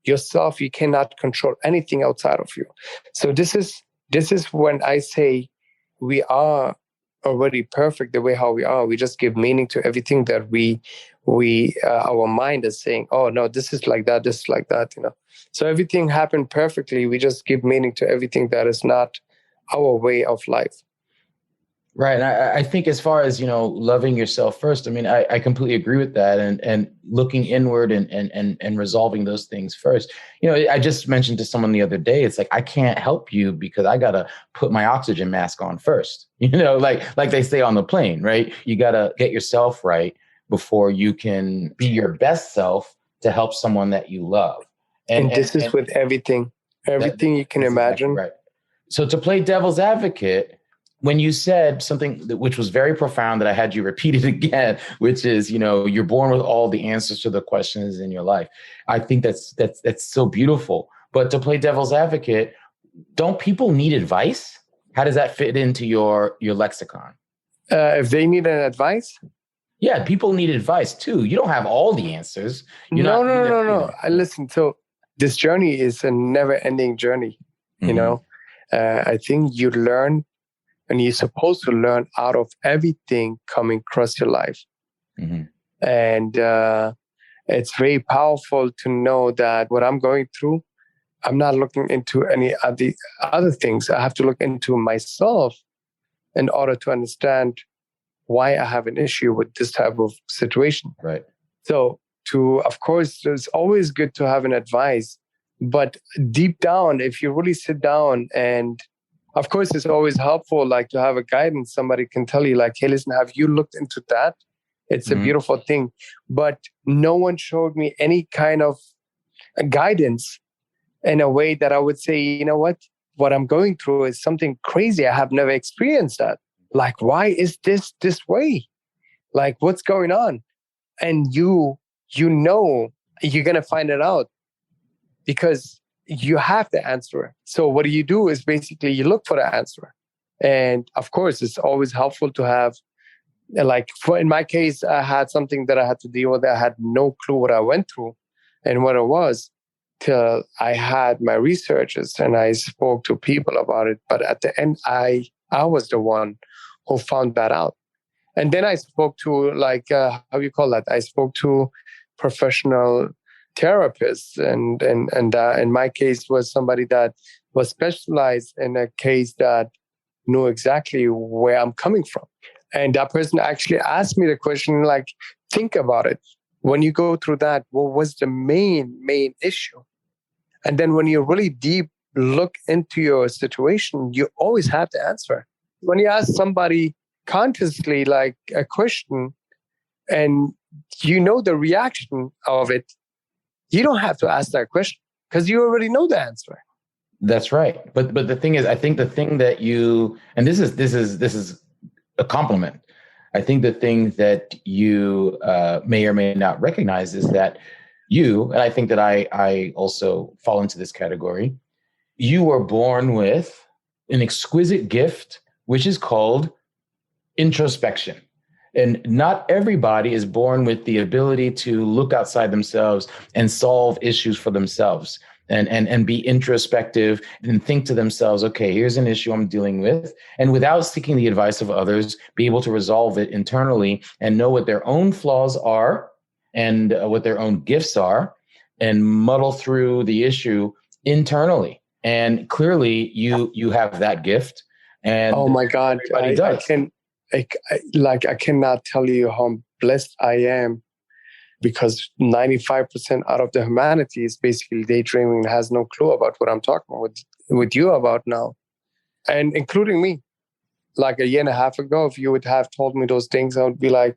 [SPEAKER 4] yourself, you cannot control anything outside of you. So this is when I say we are already perfect the way how we are. We just give meaning to everything that we our mind is saying, oh no, this is like that, this is like that, you know. So everything happened perfectly. We just give meaning to everything that is not our way of life.
[SPEAKER 2] Right. And I think as far as, you know, loving yourself first, I mean, I completely agree with that, and looking inward and resolving those things first. You know, I just mentioned to someone the other day, it's like, I can't help you because I got to put my oxygen mask on first, you know, like they say on the plane, right? You got to get yourself right before you can be your best self to help someone that you love.
[SPEAKER 4] And this is with everything you can imagine.
[SPEAKER 2] Exactly right. So to play devil's advocate, when you said something which was very profound that I had you repeat it again, which is, you know, you're born with all the answers to the questions in your life. I think that's so beautiful. But to play devil's advocate, don't people need advice? How does that fit into your lexicon?
[SPEAKER 4] If they need an advice?
[SPEAKER 2] Yeah, people need advice too. You don't have all the answers.
[SPEAKER 4] No. Listen, so this journey is a never-ending journey. Mm-hmm. You know, I think you learn. And you're supposed to learn out of everything coming across your life. Mm-hmm. And it's very powerful to know that what I'm going through, I'm not looking into any of the other things. I have to look into myself in order to understand why I have an issue with this type of situation.
[SPEAKER 2] Right.
[SPEAKER 4] So of course, it's always good to have an advice. But deep down, if you really sit down and of course, it's always helpful, like to have a guidance. Somebody can tell you, like, hey, listen, have you looked into that? It's a beautiful thing. But no one showed me any kind of guidance in a way that I would say, you know what I'm going through is something crazy. I have never experienced that. Like, why is this way? Like, what's going on? And you know, you're going to find it out because you have the answer. So what you do is basically you look for the answer. And of course, it's always helpful to have, like, in my case, I had something that I had to deal with. I had no clue what I went through and what it was till I had my researches and I spoke to people about it. But at the end, I was the one who found that out. And then I spoke to, like, how you call that? I spoke to professional therapists, and in my case was somebody that was specialized in a case that knew exactly where I'm coming from. And that person actually asked me the question, like, think about it. When you go through that, what was the main issue? And then when you really deep look into your situation, you always have the answer. When you ask somebody consciously like a question and you know the reaction of it, you don't have to ask that question because you already know the answer.
[SPEAKER 2] That's right. But the thing is, I think the thing that you, and this is a compliment. I think the thing that you may or may not recognize is that you, and I think that I also fall into this category, you were born with an exquisite gift, which is called introspection. And not everybody is born with the ability to look outside themselves and solve issues for themselves and be introspective and think to themselves, okay, here's an issue I'm dealing with. And without seeking the advice of others, be able to resolve it internally and know what their own flaws are and what their own gifts are and muddle through the issue internally. And clearly you have that gift. And
[SPEAKER 4] oh my God, I cannot tell you how blessed I am, because 95% out of the humanity is basically daydreaming and has no clue about what I'm talking with you about now. And including me. Like a year and a half ago, if you would have told me those things, I would be like,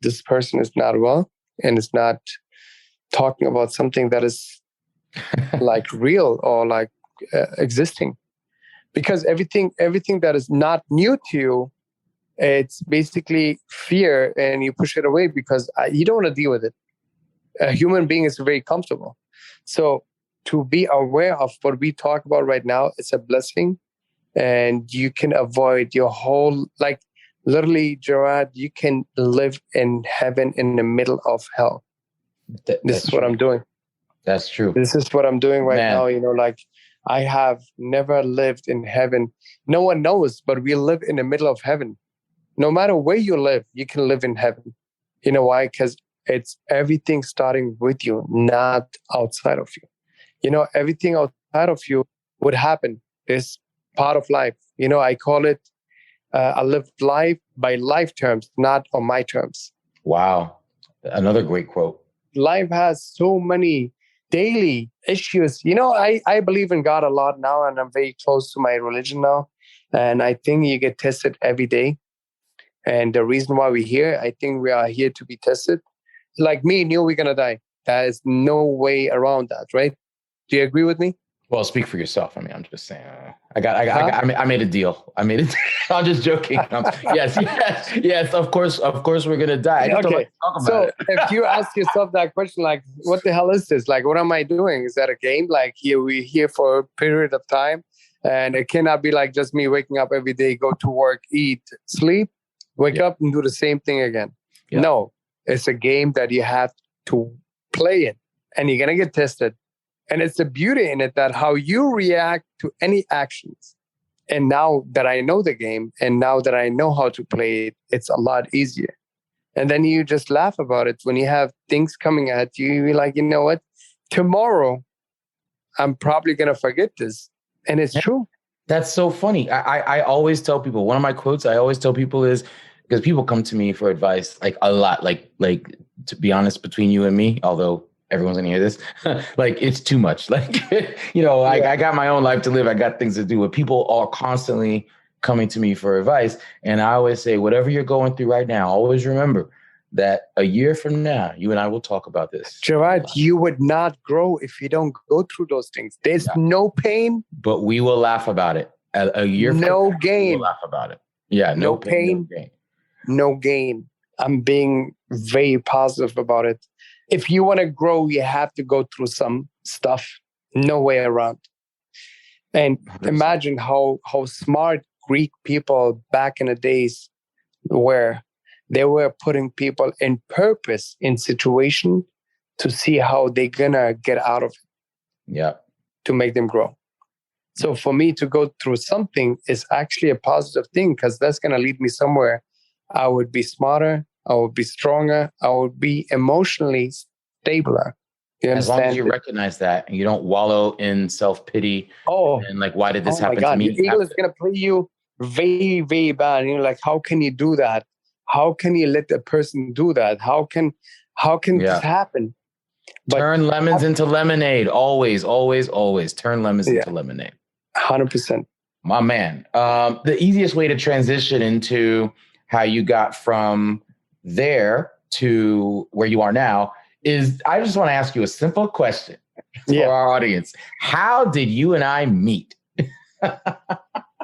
[SPEAKER 4] this person is not well and is not talking about something that is like real or like existing. Because everything that is not new to you, it's basically fear, and you push it away because you don't want to deal with it. A human being is very comfortable. So to be aware of what we talk about right now, it's a blessing, and you can avoid your whole, like literally, Gerard, you can live in heaven in the middle of hell. This is what I'm doing.
[SPEAKER 2] That's true.
[SPEAKER 4] This is what I'm doing right now. You know, like I have never lived in heaven. No one knows, but we live in the middle of heaven. No matter where you live, you can live in heaven. You know why? Because it's everything starting with you, not outside of you. You know, everything outside of you would happen. It's part of life. You know, I call it, I live life by life terms, not on my terms.
[SPEAKER 2] Wow. Another great quote.
[SPEAKER 4] Life has so many daily issues. You know, I believe in God a lot now, and I'm very close to my religion now. And I think you get tested every day. And the reason why we're here, I think we are here to be tested. Like me and you, we're going to die. There's no way around that, right? Do you agree with me?
[SPEAKER 2] Well, speak for yourself. I mean, I'm just saying. I made a deal. I'm just joking. Yes. Of course, we're gonna die. I just don't like to talk about it.
[SPEAKER 4] If you ask yourself that question, like, what the hell is this? Like, what am I doing? Is that a game? Like, we're here for a period of time, and it cannot be like just me waking up every day, go to work, eat, sleep, wake up, and do the same thing again. Yeah. No, it's a game that you have to play it, and you're gonna get tested. And it's the beauty in it that how you react to any actions. And now that I know the game and now that I know how to play it, it's a lot easier. And then you just laugh about it. When you have things coming at you, you're like, you know what? Tomorrow, I'm probably going to forget this. And it's true.
[SPEAKER 2] That's so funny. I always tell people, one of my quotes I always tell people is, because people come to me for advice like a lot, like to be honest, between you and me, although everyone's gonna hear this, like it's too much. Like, you know, I got my own life to live. I got things to do. But people are constantly coming to me for advice. And I always say, whatever you're going through right now, always remember that a year from now, you and I will talk about this.
[SPEAKER 4] Gerard, you would not grow if you don't go through those things. There's no pain.
[SPEAKER 2] But we will laugh about it. A year from now,
[SPEAKER 4] gain.
[SPEAKER 2] We'll laugh about it. Yeah, no pain, no gain.
[SPEAKER 4] No gain. I'm being very positive about it. If you want to grow, you have to go through some stuff. No way around. And 100%. Imagine how smart Greek people back in the days were. They were putting people in purpose in situation to see how they're going to get out of it.
[SPEAKER 2] Yeah.
[SPEAKER 4] To make them grow. So for me to go through something is actually a positive thing, because that's going to lead me somewhere. I would be smarter. I would be stronger. I would be emotionally stabler.
[SPEAKER 2] As long as you recognize that and you don't wallow in self-pity. And like, why did this happen to me?
[SPEAKER 4] Your ego is going to play you very, very bad. And you're like, how can you do that? How can you let the person do that? How how can this happen? But
[SPEAKER 2] turn lemons into lemonade. Always, always, always turn lemons into lemonade.
[SPEAKER 4] 100%.
[SPEAKER 2] My man. The easiest way to transition into how you got from there to where you are now is, I just want to ask you a simple question for our audience. How did you and I meet?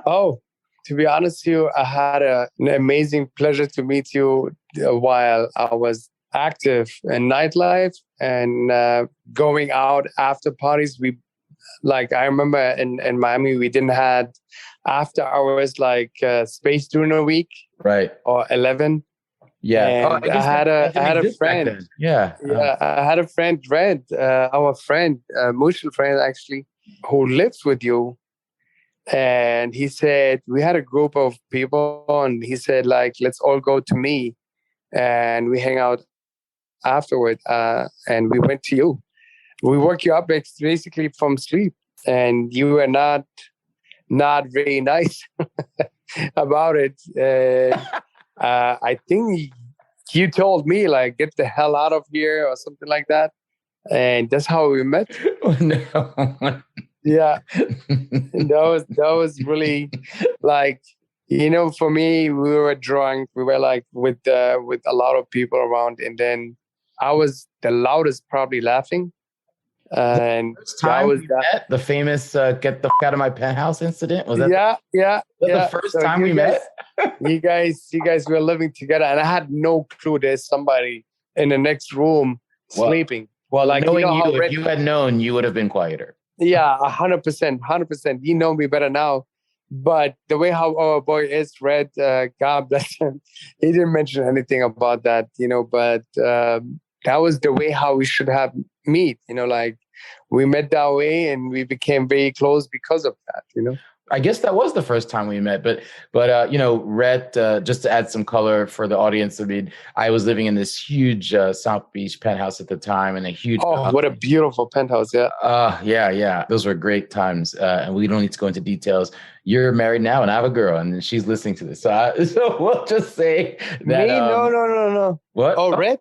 [SPEAKER 4] Oh, to be honest with you, I had an amazing pleasure to meet you while I was active in nightlife and going out after parties. I remember in Miami, we didn't have after hours space during a week,
[SPEAKER 2] right?
[SPEAKER 4] Or 11.
[SPEAKER 2] Yeah.
[SPEAKER 4] And I had a friend.
[SPEAKER 2] Yeah.
[SPEAKER 4] I had a friend, Red, our friend, mutual friend actually, who lives with you. And he said, we had a group of people and he said, let's all go to me and we hang out afterward. And we went to you. We woke you up basically from sleep and you were not very nice about it. I think you told me get the hell out of here or something like that. And that's how we met.
[SPEAKER 2] No.
[SPEAKER 4] Yeah. That was really for me, we were drunk. We were with a lot of people around. And then I was the loudest, probably laughing. And
[SPEAKER 2] that was the famous get the out of my penthouse incident. Was that the first time we met?
[SPEAKER 4] you guys were living together and I had no clue there's somebody in the next room sleeping.
[SPEAKER 2] Well, knowing you, if you had known, you would have been quieter.
[SPEAKER 4] Yeah, 100%. You know me better now. But the way how our boy is, Red, God bless him, he didn't mention anything about that, but that was the way how we should have meet, we met that way and we became very close because of that,
[SPEAKER 2] I guess that was the first time we met, but Rhett, just to add some color for the audience. I mean, I was living in this huge South Beach penthouse at the time, and a huge.
[SPEAKER 4] Oh, what a beautiful penthouse! Yeah.
[SPEAKER 2] Yeah. Those were great times, and we don't need to go into details. You're married now, and I have a girl, and she's listening to this. So we'll just say that.
[SPEAKER 4] Me? No.
[SPEAKER 2] What?
[SPEAKER 4] Oh, Rhett.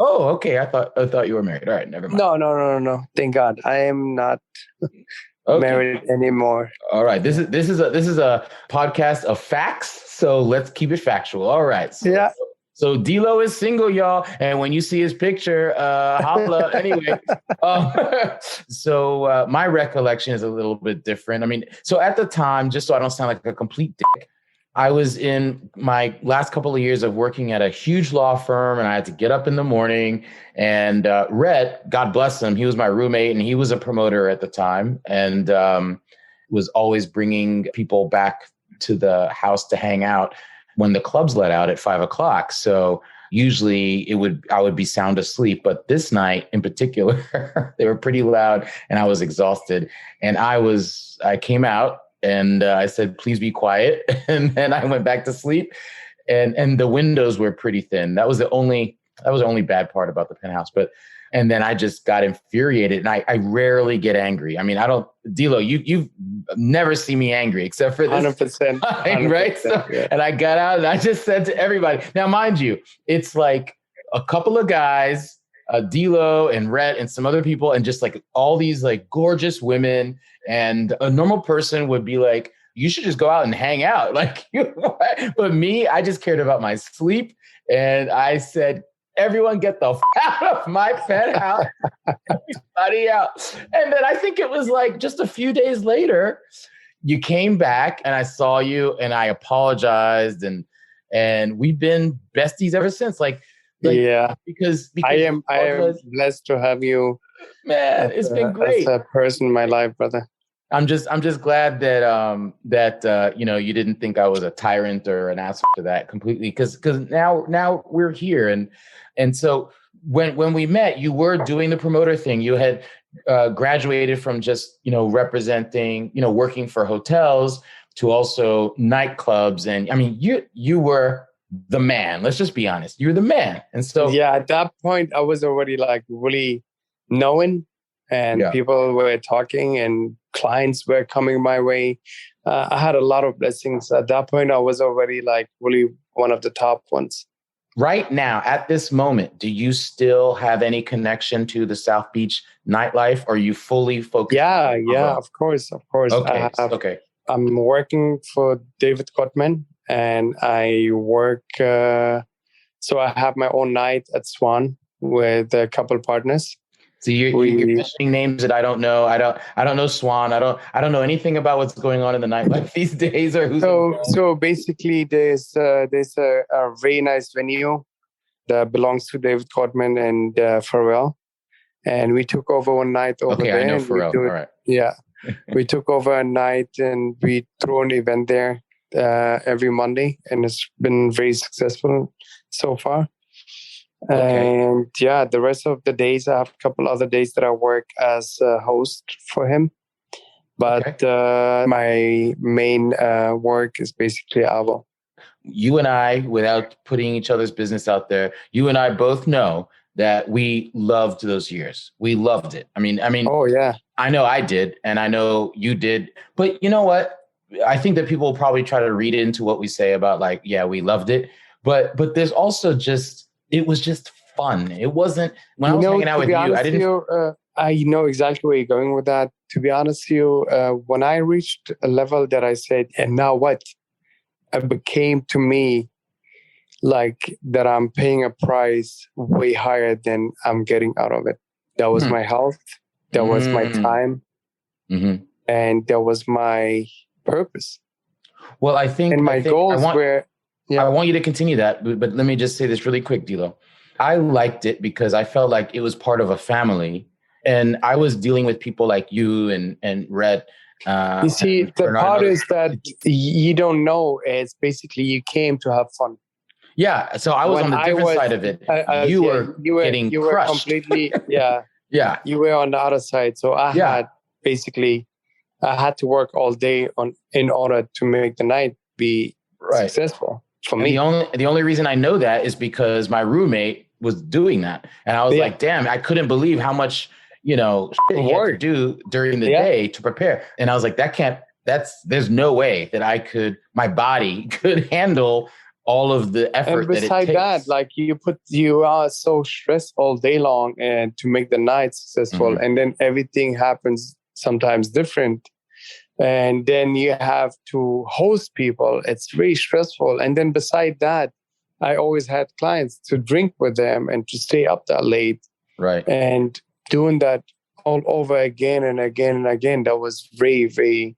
[SPEAKER 2] Oh, okay. I thought you were married. All right, never mind.
[SPEAKER 4] No. Thank God, I am not. Married anymore.
[SPEAKER 2] All right. This is a podcast of facts, so let's keep it factual. All right. So Dilo is single, y'all, and when you see his picture, holla. Anyway, so my recollection is a little bit different. I mean, so at the time, just so I don't sound like a complete dick, I was in my last couple of years of working at a huge law firm, and I had to get up in the morning. And Rhett, God bless him, he was my roommate, and he was a promoter at the time, and was always bringing people back to the house to hang out when the clubs let out at 5:00. So usually I would be sound asleep, but this night in particular, they were pretty loud, and I was exhausted. And I came out. And I said, please be quiet. And then I went back to sleep. And the windows were pretty thin. That was the only bad part about the penthouse. And then I just got infuriated. And I rarely get angry. I mean, Dilo, you've never seen me angry except for this
[SPEAKER 4] 100%,
[SPEAKER 2] time, right? So, and I got out and I just said to everybody, now, mind you, it's like a couple of guys, Dilo and Rhett and some other people, and just all these gorgeous women. And a normal person would be like, you should just go out and hang out. But me, I just cared about my sleep. And I said, everyone get the out of my penthouse. Everybody out. And then I think it was just a few days later, you came back and I saw you and I apologized. And we've been besties ever since. Because
[SPEAKER 4] I am blessed to have you.
[SPEAKER 2] Man, it's been great.
[SPEAKER 4] As a person in my life, brother.
[SPEAKER 2] I'm just glad that you didn't think I was a tyrant or an asshole to that completely, because now we're here, and so when we met, you were doing the promoter thing. You had graduated from just representing, working for hotels to also nightclubs, and I mean you were the man. Let's just be honest, you're the man. And so
[SPEAKER 4] at that point I was already really known. And people were talking and clients were coming my way. I had a lot of blessings. At that point, I was already really one of the top ones.
[SPEAKER 2] right now, at this moment, do you still have any connection to the South Beach nightlife? Or are you fully focused?
[SPEAKER 4] Yeah, of course.
[SPEAKER 2] Okay, okay.
[SPEAKER 4] I'm working for David Gottman, and I work. So I have my own night at Swan with a couple partners.
[SPEAKER 2] So you're mentioning names that I don't know. I don't know Swan. I don't know anything about what's going on in the nightlife these days or who's.
[SPEAKER 4] So basically, there's a very nice venue that belongs to David Codman and Pharrell, and we took over one night over there.
[SPEAKER 2] Okay, I know Pharrell. All right.
[SPEAKER 4] Yeah, we took over a night and we throw an event there every Monday, and it's been very successful so far. Okay. And yeah, the rest of the days, I have a couple other days that I work as a host for him. But my main work is basically Avo.
[SPEAKER 2] You and I, without putting each other's business out there, you and I both know that we loved those years. We loved it. I mean. Oh yeah. I know I did, and I know you did. But you know what? I think that people will probably try to read into what we say about like, yeah, we loved it. But there's also just. It was just fun. It wasn't when I was hanging out with you. I didn't.
[SPEAKER 4] I know exactly where you're going with that. To be honest with you, when I reached a level that I said, and now what? It became to me like that I'm paying a price way higher than I'm getting out of it. That was my health. That was my time. Mm-hmm. And that was my purpose.
[SPEAKER 2] Well, I think.
[SPEAKER 4] And my goals were.
[SPEAKER 2] Yeah. I want you to continue that, but let me just say this really quick, Dilo. I liked it because I felt like it was part of a family, and I was dealing with people like you and Red.
[SPEAKER 4] You see, the part is that you don't know. It's basically you came to have fun.
[SPEAKER 2] Yeah, so I was on the different side of it. You were getting crushed.
[SPEAKER 4] Completely, yeah. Yeah. You were on the other side. So I had to work all day in order to make the night be successful. For me.
[SPEAKER 2] The only reason I know that is because my roommate was doing that. And I was like, damn, I couldn't believe how much, shit he had to do during the day to prepare. And I was like, there's no way that my body could handle all of the effort. And
[SPEAKER 4] besides that, like you are so stressed all day long and to make the night successful. Mm-hmm. And then everything happens sometimes different. And then you have to host people. It's very stressful. And then beside that, I always had clients to drink with them and to stay up that late. Right. And doing that all over again and again and again, that was very, very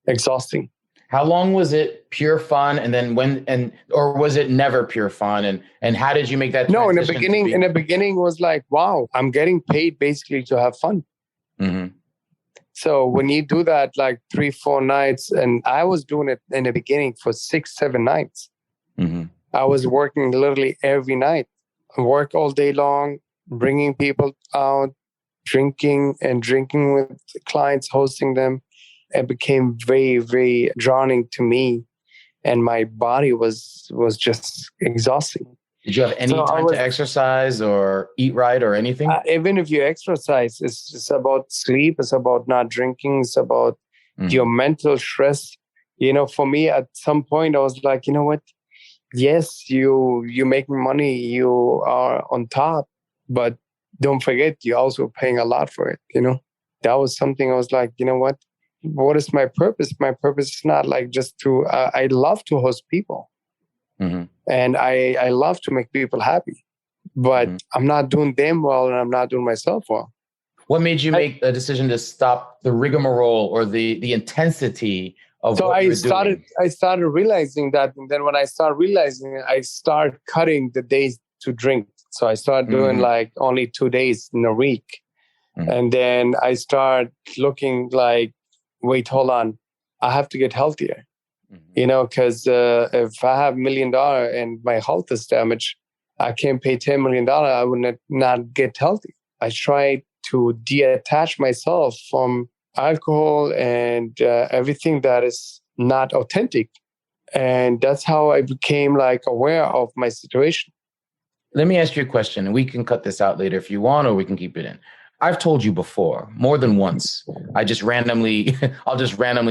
[SPEAKER 4] exhausting.
[SPEAKER 2] How long was it pure fun? And then or was it never pure fun? And how did you make that transition?
[SPEAKER 4] No, in the beginning was like, wow, I'm getting paid basically to have fun. Mm-hmm. So when you do that like 3-4 nights, and I was doing it in the beginning for 6-7 nights. Mm-hmm. I was working literally every night. I work all day long, bringing people out, drinking with clients, hosting them. It became very, very drowning to me. And my body was just exhausting.
[SPEAKER 2] Did you have any time to exercise or eat right or anything?
[SPEAKER 4] Even if you exercise, it's about sleep. It's about not drinking. It's about your mental stress. For me, at some point, I was like, you know what? Yes, you making money. You are on top. But don't forget, you're also paying a lot for it. That was something I was like, you know what? What is my purpose? My purpose is not like just to, I love to host people. Mm-hmm. And I love to make people happy, but I'm not doing them well and I'm not doing myself well.
[SPEAKER 2] What made you make a decision to stop the rigmarole or the intensity of what you were doing?
[SPEAKER 4] I started realizing that. And then when I started realizing it, I started cutting the days to drink. So I started doing like only 2 days in a week. Mm-hmm. And then I started looking like, wait, hold on, I have to get healthier. Because if I have $1 million and my health is damaged, I can't pay $10 million. I would not get healthy. I tried to detach myself from alcohol and everything that is not authentic. And that's how I became like aware of my situation.
[SPEAKER 2] Let me ask you a question, and we can cut this out later if you want, or we can keep it in. I've told you before, more than once, I'll just randomly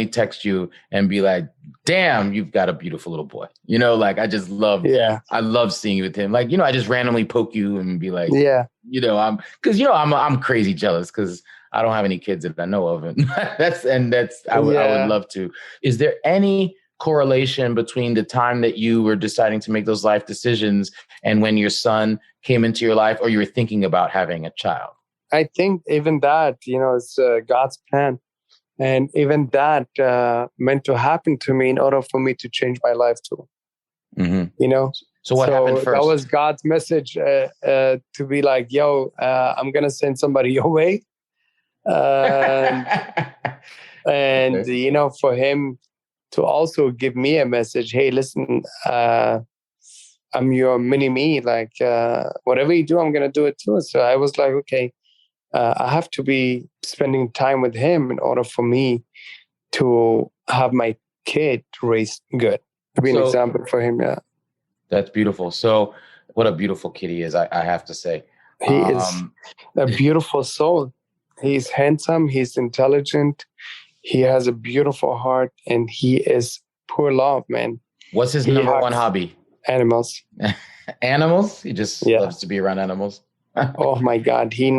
[SPEAKER 2] text you and be like, damn, you've got a beautiful little boy. Like I just love, I love seeing you with him. Like, I just randomly poke you and be like, I'm crazy jealous because I don't have any kids that I know of. And I would love to. Is there any correlation between the time that you were deciding to make those life decisions and when your son came into your life or you were thinking about having a child?
[SPEAKER 4] I think even that, it's God's plan. And even that meant to happen to me in order for me to change my life too. Mm-hmm.
[SPEAKER 2] So what happened first?
[SPEAKER 4] That was God's message to be like, yo, I'm going to send somebody your way. And okay. For him to also give me a message. Hey, listen, I'm your mini me. Like, whatever you do, I'm going to do it too. So I was like, okay, I have to be spending time with him in order for me to have my kid raised good. To be an example for him, yeah.
[SPEAKER 2] That's beautiful. So what a beautiful kid he is, I have to say.
[SPEAKER 4] He is a beautiful soul. He's handsome. He's intelligent. He has a beautiful heart, and he is pure love, man.
[SPEAKER 2] What's his number one hobby?
[SPEAKER 4] Animals.
[SPEAKER 2] Animals? He just loves to be around animals.
[SPEAKER 4] Oh my God. He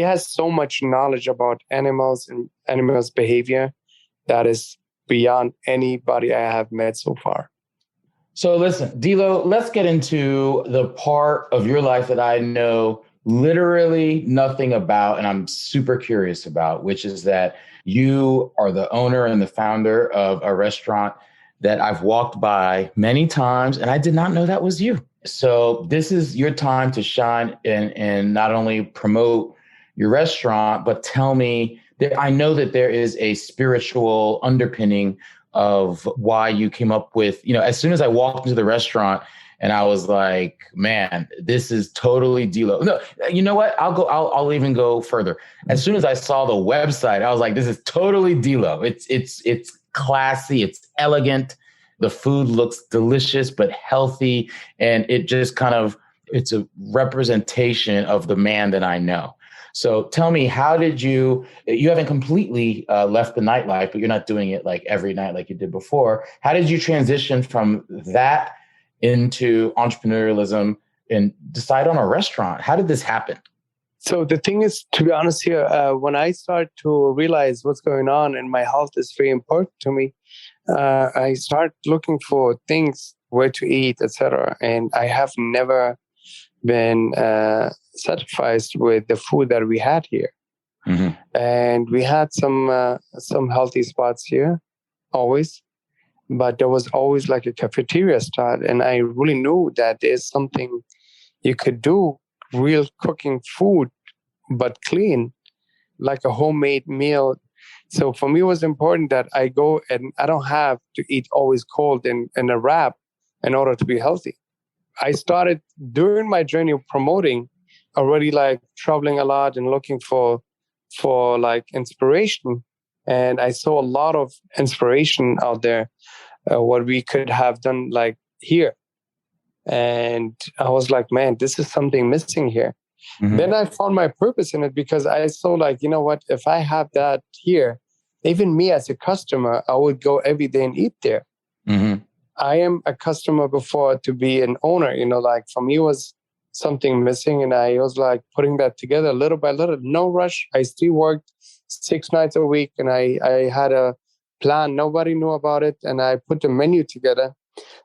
[SPEAKER 4] has so much knowledge about animals and animals' behavior that is beyond anybody I have met so far.
[SPEAKER 2] So listen, Dilo, let's get into the part of your life that I know literally nothing about, and I'm super curious about, which is that you are the owner and the founder of a restaurant that I've walked by many times, and I did not know that was you. So this is your time to shine and not only promote your restaurant, but tell me that I know that there is a spiritual underpinning of why you came up with, as soon as I walked into the restaurant and I was like, man, this is totally Dilo. No, you know what? I'll even go further. As soon as I saw the website, I was like, this is totally Dilo. It's classy. It's elegant. The food looks delicious, but healthy. And it just it's a representation of the man that I know. So tell me, how did you haven't completely left the nightlife, but you're not doing it like every night like you did before. How did you transition from that into entrepreneurialism and decide on a restaurant? How did this happen?
[SPEAKER 4] So the thing is, to be honest here, when I start to realize what's going on and my health is very important to me, I start looking for things, where to eat, etc. And I have never been satisfied with the food that we had here. Mm-hmm. And we had some healthy spots here, always. But there was always like a cafeteria style. And I really knew that there's something you could do, real cooking food, but clean, like a homemade meal. So for me, it was important that I go and I don't have to eat always cold in a wrap in order to be healthy. I started during my journey of promoting, already like traveling a lot and looking for like inspiration. And I saw a lot of inspiration out there, what we could have done like here. And I was like, man, this is something missing here. Mm-hmm. Then I found my purpose in it because I saw like, you know what, if I have that here, even me as a customer, I would go every day and eat there. Mm-hmm. I am a customer before to be an owner, like for me was something missing. And I was like putting that together little by little, no rush. I still worked 6 nights a week and I had a plan. Nobody knew about it. And I put the menu together.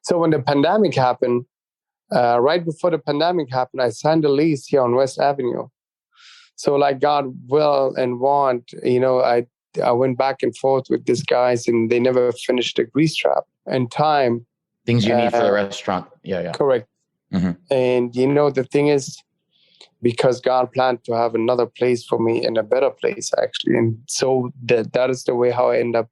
[SPEAKER 4] So when the pandemic happened, right before the pandemic happened, I signed a lease here on West Avenue. So like God will and want, I went back and forth with these guys and they never finished the grease trap and time.
[SPEAKER 2] Things you need for the restaurant. Yeah.
[SPEAKER 4] Correct. Mm-hmm. And the thing is, because God planned to have another place for me and a better place actually. And so that is the way how I end up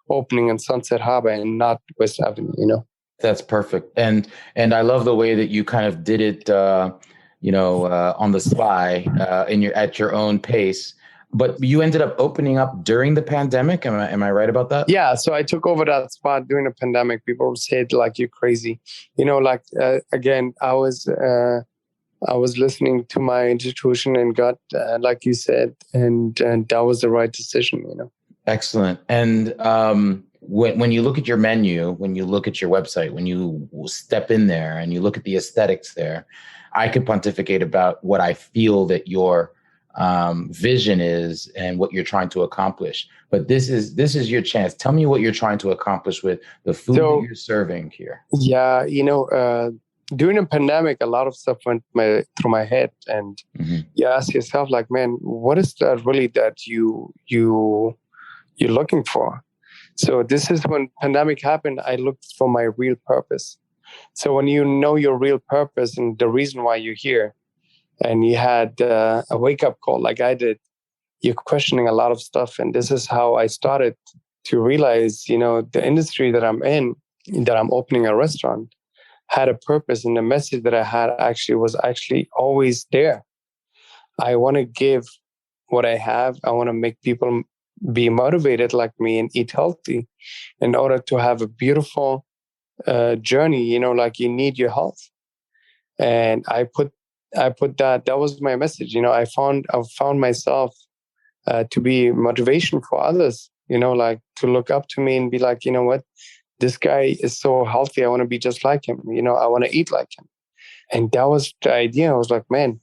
[SPEAKER 4] opening in Sunset Harbor and not West Avenue,
[SPEAKER 2] That's perfect. And I love the way that you kind of did it, on the fly at your own pace. But you ended up opening up during the pandemic. Am I right about that?
[SPEAKER 4] Yeah. So I took over that spot during the pandemic. People said like, you're crazy. Again, I was listening to my intuition and gut, like you said, and that was the right decision,
[SPEAKER 2] Excellent. And when you look at your menu, when you look at your website, when you step in there and you look at the aesthetics there, I could pontificate about what I feel that your vision is and what you're trying to accomplish. But this is your chance. Tell me what you're trying to accomplish with the food that you're serving here.
[SPEAKER 4] Yeah, during the pandemic, a lot of stuff went through my head, and you ask yourself, like, man, what is that really that you're looking for? So this is when pandemic happened. I looked for my real purpose. So when you know your real purpose and the reason why you're here, and you had a wake up call like I did, you're questioning a lot of stuff. And this is how I started to realize, the industry that I'm in, that I'm opening a restaurant, had a purpose, and the message that I had was always there. I want to give what I have. I want to make people be motivated like me and eat healthy in order to have a beautiful journey. Like you need your health. And I put that was my message. I found myself to be motivation for others, like to look up to me and be like, you know what, this guy is so healthy. I want to be just like him. I want to eat like him. And that was the idea. I was like, man,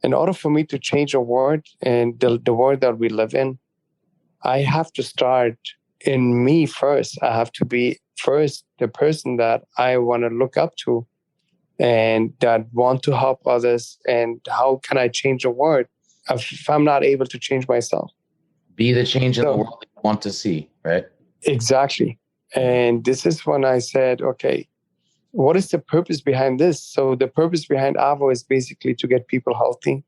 [SPEAKER 4] in order for me to change a world and the world that we live in, I have to start in me first. I have to be first the person that I want to look up to and that want to help others. And how can I change the world if I'm not able to change myself?
[SPEAKER 2] Be the change in the world that you want to see, right?
[SPEAKER 4] Exactly. And this is when I said, okay, what is the purpose behind this? So the purpose behind Avo is basically to get people healthy,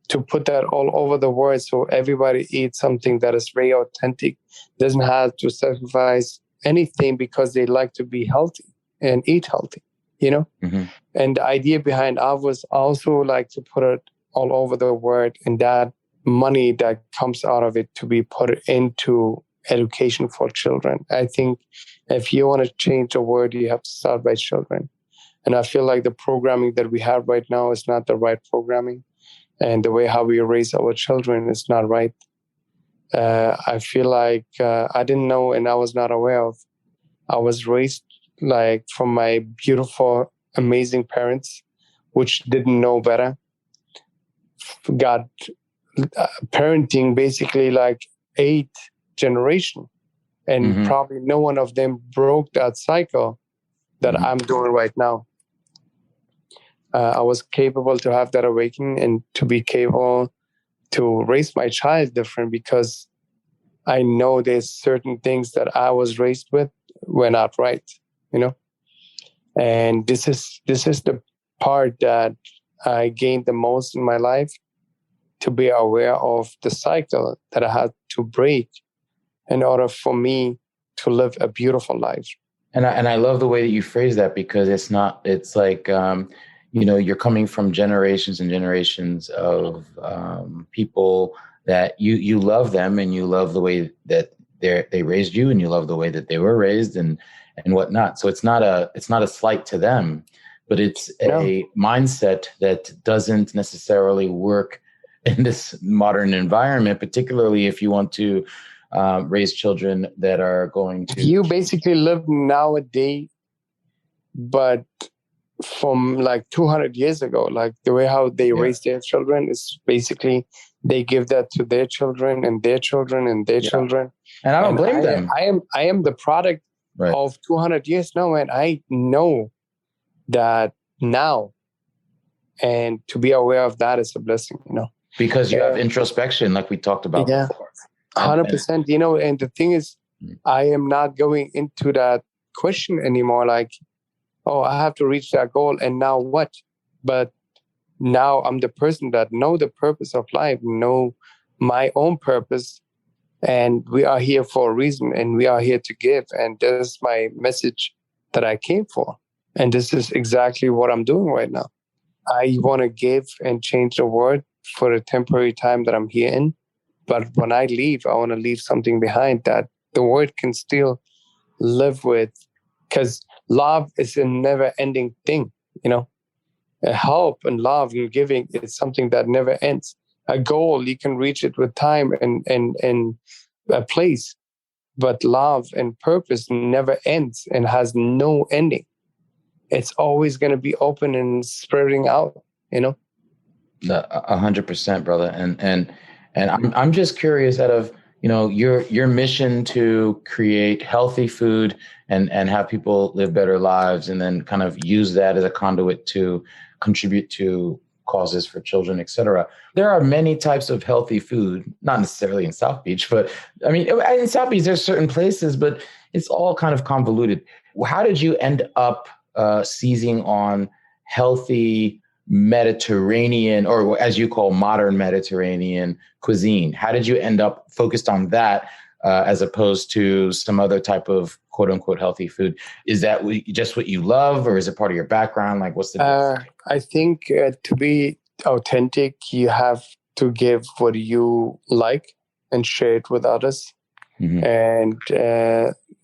[SPEAKER 4] to put that all over the world so everybody eats something that is very authentic, doesn't have to sacrifice anything because they like to be healthy and eat healthy, And the idea behind Avo is also like to put it all over the world, and that money that comes out of it to be put into education for children. I think if you want to change the world, you have to start by children. And I feel like the programming that we have right now is not the right programming. And the way how we raise our children is not right. I feel like I didn't know and I was not aware of. I was raised like from my beautiful, amazing parents, which didn't know better. Got parenting basically like 8 generation. And probably no one of them broke that cycle that I'm doing right now. I was capable to have that awakening and to be capable to raise my child different because I know there's certain things that I was raised with were not right, And this is the part that I gained the most in my life, to be aware of the cycle that I had to break in order for me to live a beautiful life.
[SPEAKER 2] And I love the way that you phrase that, because it's like, you're coming from generations and generations of people that you love them, and you love the way that they raised you, and you love the way that they were raised and whatnot. So it's not a slight to them, but it's a mindset that doesn't necessarily work in this modern environment, particularly if you want to raise children that are going to...
[SPEAKER 4] You basically live nowadays, but from like 200 years ago, like the way how they raise their children is basically they give that to their children and their children and their children.
[SPEAKER 2] And I don't blame them.
[SPEAKER 4] I am the product of 200 years now, and I know that now. And to be aware of that is a blessing,
[SPEAKER 2] Because you have introspection, like we talked about before.
[SPEAKER 4] 100%, and the thing is, I am not going into that question anymore. Like, oh, I have to reach that goal, and now what? But now I'm the person that know the purpose of life, know my own purpose, and we are here for a reason, and we are here to give. And this is my message that I came for. And this is exactly what I'm doing right now. I want to give and change the world for a temporary time that I'm here in. But when I leave, I want to leave something behind that the world can still live with, because love is a never-ending thing, Help and love and giving is something that never ends. A goal, you can reach it with time and a place. but love and purpose never ends and has no ending. It's always going to be open and spreading out, you know?
[SPEAKER 2] 100%, brother. And I'm just curious, out of, you know, your mission to create healthy food and have people live better lives, and then kind of use that as a conduit to contribute to causes for children, et cetera. There are many types of healthy food, not necessarily in South Beach, but I mean, in South Beach, there's certain places, but it's all kind of convoluted. How did you end up seizing on healthy Mediterranean, or as you call modern Mediterranean cuisine? How did you end up focused on that as opposed to some other type of quote unquote healthy food? Is that just what you love, or is it part of your background? Like, what's the
[SPEAKER 4] I think to be authentic, you have to give what you like and share it with others.
[SPEAKER 2] Mm-hmm.
[SPEAKER 4] And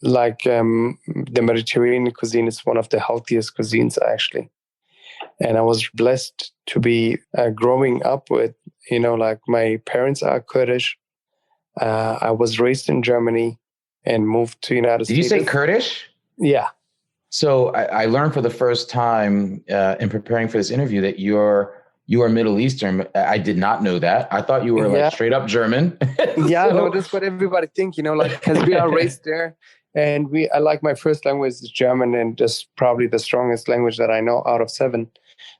[SPEAKER 4] the Mediterranean cuisine is one of the healthiest cuisines, actually. And I was blessed to be growing up with, you know, like my parents are Kurdish. I was raised in Germany and moved to United States.
[SPEAKER 2] Did you say Kurdish?
[SPEAKER 4] Yeah.
[SPEAKER 2] So I learned for the first time in preparing for this interview that you are Middle Eastern. I did not know that. I thought you were like straight up German.
[SPEAKER 4] Yeah, no, that's what everybody think, you know, like, because we are raised there. And I like, my first language is German, and just probably the strongest language that I know out of 7.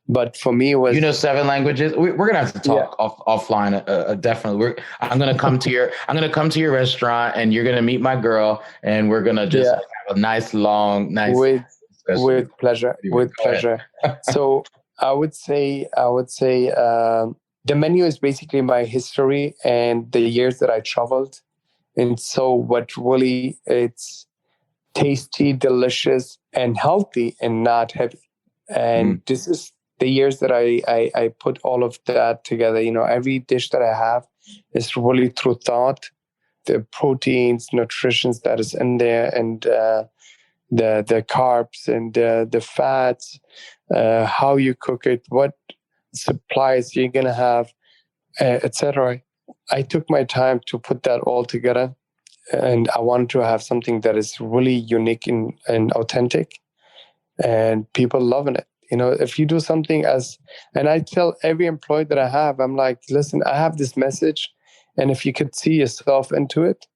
[SPEAKER 4] But for me, it was,
[SPEAKER 2] you know, 7 languages. We're gonna have to talk offline. Definitely, I'm gonna come to your restaurant, and you're gonna meet my girl, and we're gonna just have a nice
[SPEAKER 4] with pleasure. With pleasure. So I would say the menu is basically my history and the years that I traveled, and so what really, it's tasty, delicious, and healthy, and not heavy. And this is the years that I put all of that together. You know, every dish that I have is really through thought. The proteins, nutritions that is in there, and the carbs and the fats, how you cook it, what supplies you're gonna have, etc. I took my time to put that all together, and I wanted to have something that is really unique and authentic, and people loving it. You know, if you do something and I tell every employee that I have, I'm like, listen, I have this message, and if you could see yourself into it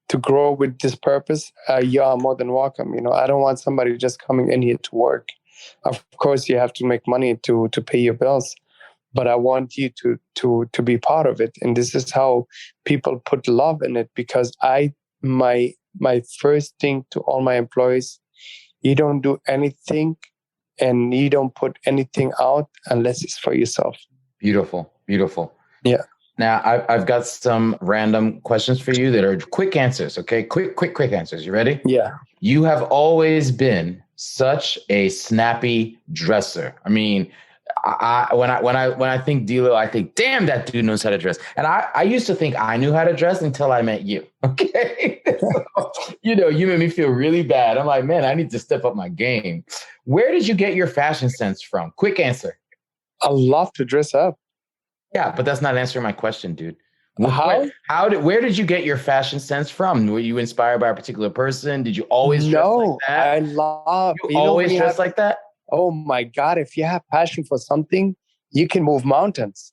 [SPEAKER 4] to grow with this purpose, you are more than welcome. You know, I don't want somebody just coming in here to work. Of course, you have to make money to pay your bills, but I want you to be part of it. And this is how people put love in it, because my first thing to all my employees, you don't do anything and you don't put anything out unless it's for yourself.
[SPEAKER 2] Beautiful.
[SPEAKER 4] Yeah.
[SPEAKER 2] Now I've got some random questions for you that are quick answers. Okay, quick answers. You ready?
[SPEAKER 4] Yeah.
[SPEAKER 2] You have always been such a snappy dresser. I mean, when I think Dilo, I think, damn, that dude knows how to dress. And I used to think I knew how to dress until I met you. Okay. So, you know, you made me feel really bad. I'm like, man, I need to step up my game. Where did you get your fashion sense from? Quick answer.
[SPEAKER 4] I love to dress up.
[SPEAKER 2] Yeah, but that's not answering my question, dude.
[SPEAKER 4] How?
[SPEAKER 2] Where did you get your fashion sense from? Were you inspired by a particular person? Did you always dress like that?
[SPEAKER 4] I love.
[SPEAKER 2] You always dress like that?
[SPEAKER 4] Oh my God! If you have passion for something, you can move mountains.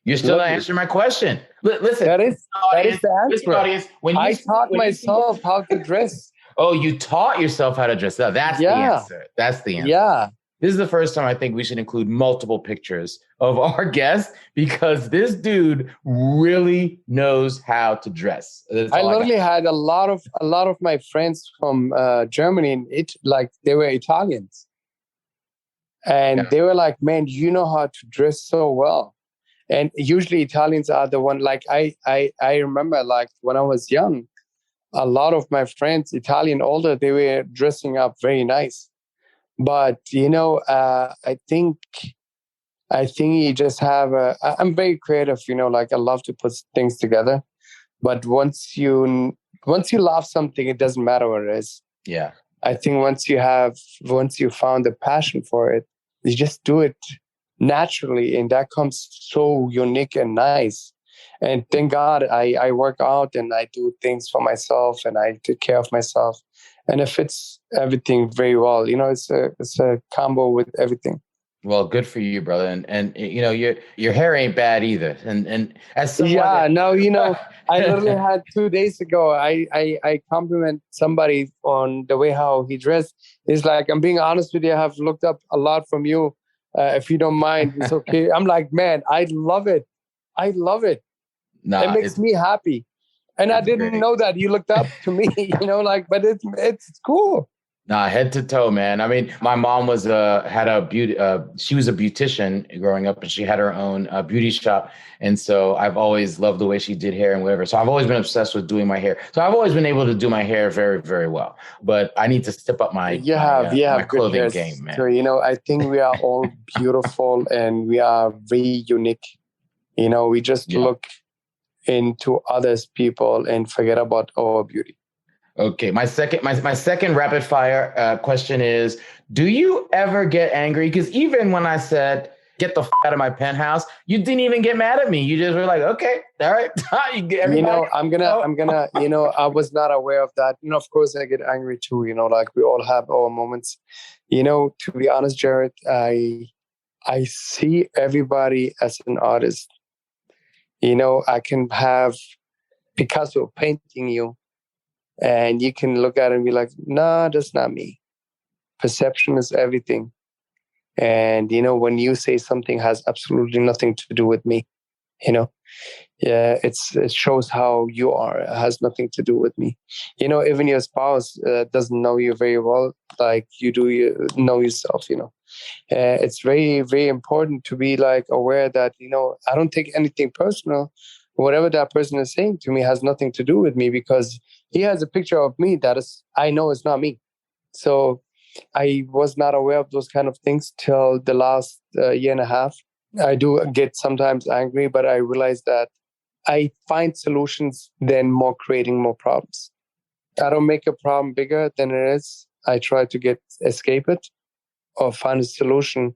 [SPEAKER 2] You're still not answering my question. Listen,
[SPEAKER 4] that is the answer.
[SPEAKER 2] Audience,
[SPEAKER 4] I taught myself how to dress.
[SPEAKER 2] Oh, you taught yourself how to dress. That's the answer. That's the answer.
[SPEAKER 4] Yeah.
[SPEAKER 2] This is the first time I think we should include multiple pictures of our guest, because this dude really knows how to dress.
[SPEAKER 4] I literally had a lot of my friends from Germany, and they were Italians, and they were like, "Man, you know how to dress so well." And usually Italians are the one. Like I remember, like when I was young, a lot of my friends, Italian older, they were dressing up very nice. But you know, I think you just have I'm very creative, you know, like I love to put things together. But once you love something, it doesn't matter what it is.
[SPEAKER 2] Yeah.
[SPEAKER 4] I think once you found a passion for it, you just do it naturally, and that comes so unique and nice. And thank God I work out and I do things for myself and I take care of myself. And it fits everything very well. It's a combo with everything.
[SPEAKER 2] Well, good for you, brother. And your hair ain't bad either. And as someone
[SPEAKER 4] Yeah, no, I literally had 2 days ago, I compliment somebody on the way how he dressed. It's like, I'm being honest with you, I have looked up a lot from you. If you don't mind, it's okay. I'm like, man, I love it. I love it. It makes me happy. And I didn't know that you looked up to me, but it's cool.
[SPEAKER 2] Nah, head to toe, man. I mean, my mom was had a beauty. She was a beautician growing up, and she had her own beauty shop. And so I've always loved the way she did hair and whatever. So I've always been obsessed with doing my hair. So I've always been able to do my hair very, very well. But I need to step up my clothing game, man.
[SPEAKER 4] So, I think we are all beautiful and we are very unique. We just look into others people and forget about our beauty.
[SPEAKER 2] Okay, my second rapid fire question is: do you ever get angry? Because even when I said get the out of my penthouse, you didn't even get mad at me. You just were like, okay, all right.
[SPEAKER 4] I'm gonna. I was not aware of that. Of course, I get angry too. Like we all have our moments. To be honest, Jared, I see everybody as an artist. I can have Picasso painting you. And you can look at it and be like, nah, that's not me. Perception is everything. And, when you say something has absolutely nothing to do with me, it shows how you are. It has nothing to do with me. Even your spouse doesn't know you very well, like you do know yourself, it's very, very important to be like aware that, I don't take anything personal. Whatever that person is saying to me has nothing to do with me because he has a picture of me that I know is not me. So I was not aware of those kind of things till the last year and a half. I do get sometimes angry, but I realize that I find solutions than creating more problems. I don't make a problem bigger than it is. I try to escape it or find a solution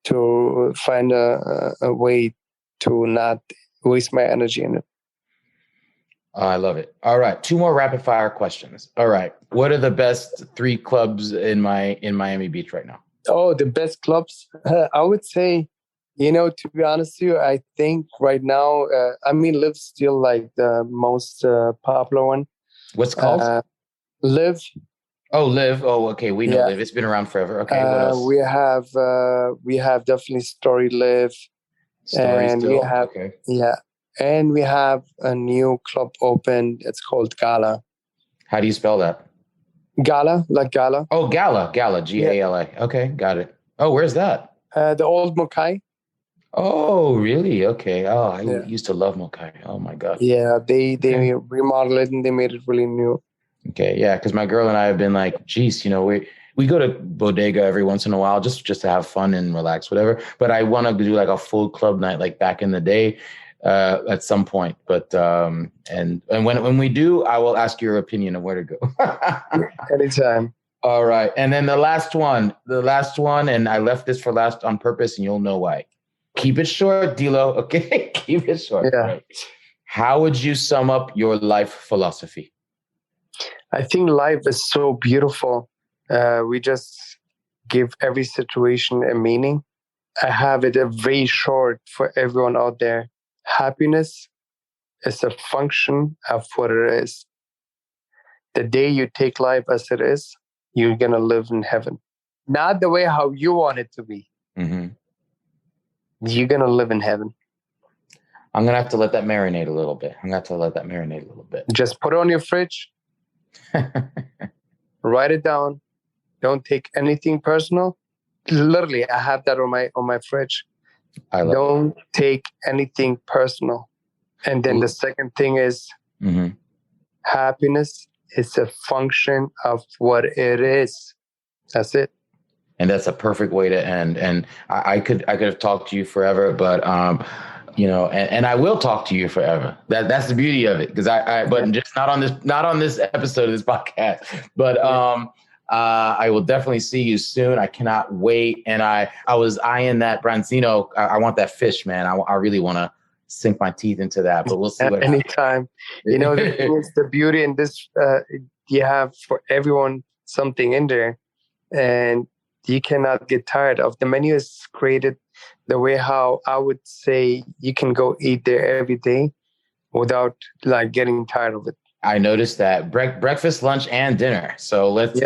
[SPEAKER 4] to find a way to not waste my energy in it.
[SPEAKER 2] I love it. All right. 2 more rapid fire questions. All right. What are the best 3 clubs in Miami Beach right now?
[SPEAKER 4] Oh, the best clubs. I would say, to be honest with you, I think right now, Live's still like the most popular one.
[SPEAKER 2] What's it called?
[SPEAKER 4] Live.
[SPEAKER 2] Oh, Live. Oh, okay. We know Live. It's been around forever. Okay. What else?
[SPEAKER 4] We have definitely Story Live. And we have, and we have a new club open. It's called Gala.
[SPEAKER 2] How do you spell that?
[SPEAKER 4] Gala, like Gala.
[SPEAKER 2] Oh, Gala, Gala. Okay, got it. Oh, where's that?
[SPEAKER 4] The old Mokai.
[SPEAKER 2] Oh, really? Okay. Oh, I used to love Mokai. Oh my God.
[SPEAKER 4] Yeah, they remodeled it and they made it really new.
[SPEAKER 2] Okay, yeah, because my girl and I have been like, geez, we go to Bodega every once in a while just to have fun and relax, whatever. But I want to do like a full club night, like back in the day, at some point. But and when we do, I will ask your opinion of where to go.
[SPEAKER 4] Anytime.
[SPEAKER 2] All right, and then the last one, and I left this for last on purpose, and you'll know why. Keep it short, Dilo. Okay, keep it short.
[SPEAKER 4] Yeah.
[SPEAKER 2] Right. How would you sum up your life philosophy?
[SPEAKER 4] I think life is so beautiful. We just give every situation a meaning. I have it very short for everyone out there. Happiness is a function of what it is. The day you take life as it is, you're going to live in heaven. Not the way how you want it to be.
[SPEAKER 2] Mm-hmm.
[SPEAKER 4] You're going to live in heaven.
[SPEAKER 2] I'm going to have to let that marinate a little bit. Just
[SPEAKER 4] put it on your fridge. Write it down. Don't take anything personal. Literally, I have that on my fridge. Don't take anything personal. And then the second thing is happiness is a function of what it is. That's it.
[SPEAKER 2] And that's a perfect way to end. And I could have talked to you forever, but and I will talk to you forever. That's the beauty of it. Because but just not on this episode of this podcast. But I will definitely see you soon. I cannot wait. And I was eyeing that branzino. I want that fish, man. I really want to sink my teeth into that, but we'll see what happens.
[SPEAKER 4] Anytime. You know, the thing is, the beauty in this, you have for everyone something in there, and you cannot get tired of. The menu is created the way how I would say you can go eat there every day without like getting tired of it.
[SPEAKER 2] I noticed that breakfast, lunch, and dinner. So let's.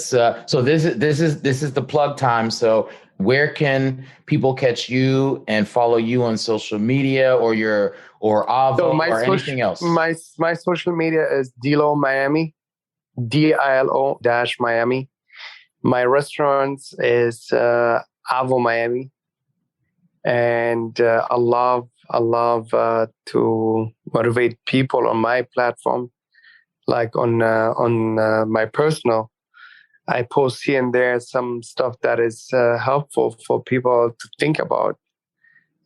[SPEAKER 2] So this is the plug time. So where can people catch you and follow you on social media or Avo or anything else?
[SPEAKER 4] My social media is Dilo Miami, DILO Miami. My restaurants is Avo Miami, and I love to motivate people on my platform, like on my personal. I post here and there some stuff that is helpful for people to think about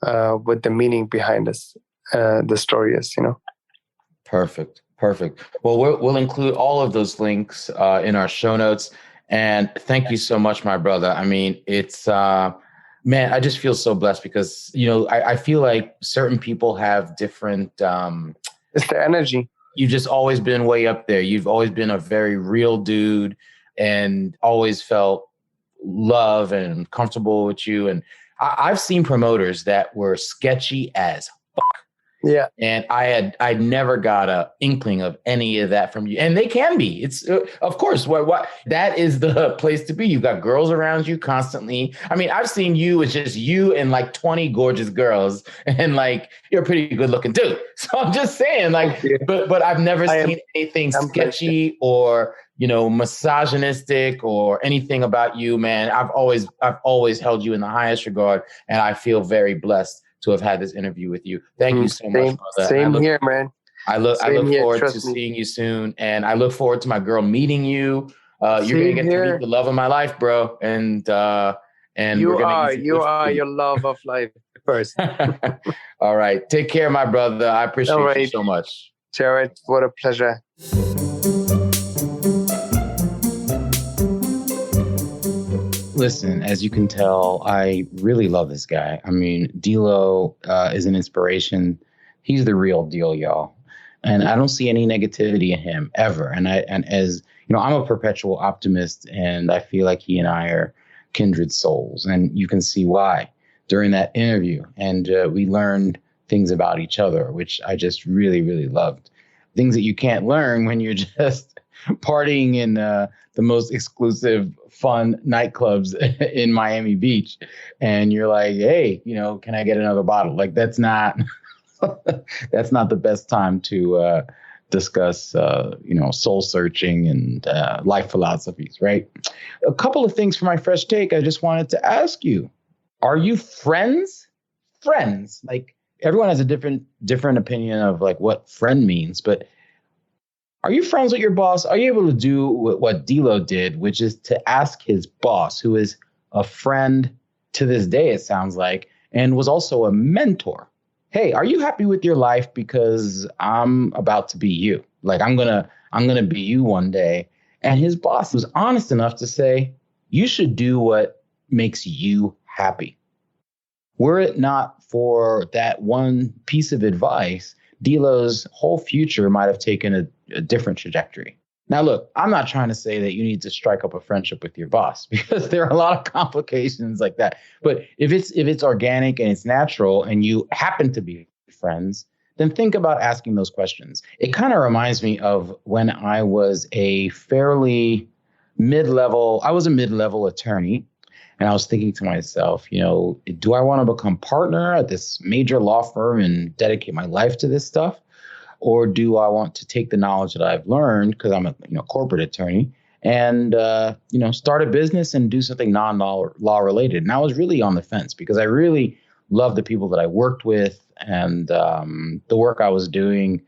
[SPEAKER 4] what the meaning behind this, the story is, you know.
[SPEAKER 2] Perfect. Well, we'll include all of those links in our show notes. And thank you so much, my brother. I mean, it's, man, I just feel so blessed because, you know, I feel like certain people have different.
[SPEAKER 4] It's the energy.
[SPEAKER 2] You've just always been way up there. You've always been a very real dude and always felt love and comfortable with you. And I've seen promoters that were sketchy as fuck.
[SPEAKER 4] Yeah.
[SPEAKER 2] And I never got a inkling of any of that from you. And they can be. It's of course what that is the place to be. You've got girls around you constantly. I mean, I've seen you as just you and like 20 gorgeous girls, and like you're a pretty good looking dude. So I'm just saying, like, but I've never seen anything sketchy or, you know, misogynistic or anything about you, man. I've always held you in the highest regard, and I feel very blessed to have had this interview with you. Thank you so much, brother.
[SPEAKER 4] Same here, man.
[SPEAKER 2] I look forward to seeing you soon, and I look forward to my girl meeting you. You're gonna get to meet the love of my life, bro. And you are
[SPEAKER 4] your love of life first.
[SPEAKER 2] All right, take care, my brother. I appreciate you so much,
[SPEAKER 4] Jared. What a pleasure.
[SPEAKER 2] Listen, as you can tell, I really love this guy. I mean, Dilo is an inspiration. He's the real deal, y'all. And I don't see any negativity in him ever. And as you know, I'm a perpetual optimist, and I feel like he and I are kindred souls. And you can see why during that interview. And we learned things about each other, which I just really, really loved. Things that you can't learn when you're just partying in the most exclusive, fun nightclubs in Miami Beach. And you're like, hey, you know, can I get another bottle? Like, that's not the best time to discuss, you know, soul searching and life philosophies, right? A couple of things for my fresh take. I just wanted to ask you, are you friends? Friends? Like, everyone has a different opinion of like what friend means, but are you friends with your boss? Are you able to do what Dilo did, which is to ask his boss, who is a friend to this day, it sounds like, and was also a mentor? Hey, are you happy with your life? Because I'm about to be you. Like, I'm gonna be you one day. And his boss was honest enough to say, you should do what makes you happy. Were it not for that one piece of advice, Dilo's whole future might have taken a different trajectory. Now, look, I'm not trying to say that you need to strike up a friendship with your boss, because there are a lot of complications like that. But if it's organic and it's natural and you happen to be friends, then think about asking those questions. It kind of reminds me of when I was a mid-level attorney. And I was thinking to myself, you know, do I want to become partner at this major law firm and dedicate my life to this stuff? Or do I want to take the knowledge that I've learned, because I'm a corporate attorney, and start a business and do something non-law related? And I was really on the fence, because I really loved the people that I worked with and the work I was doing.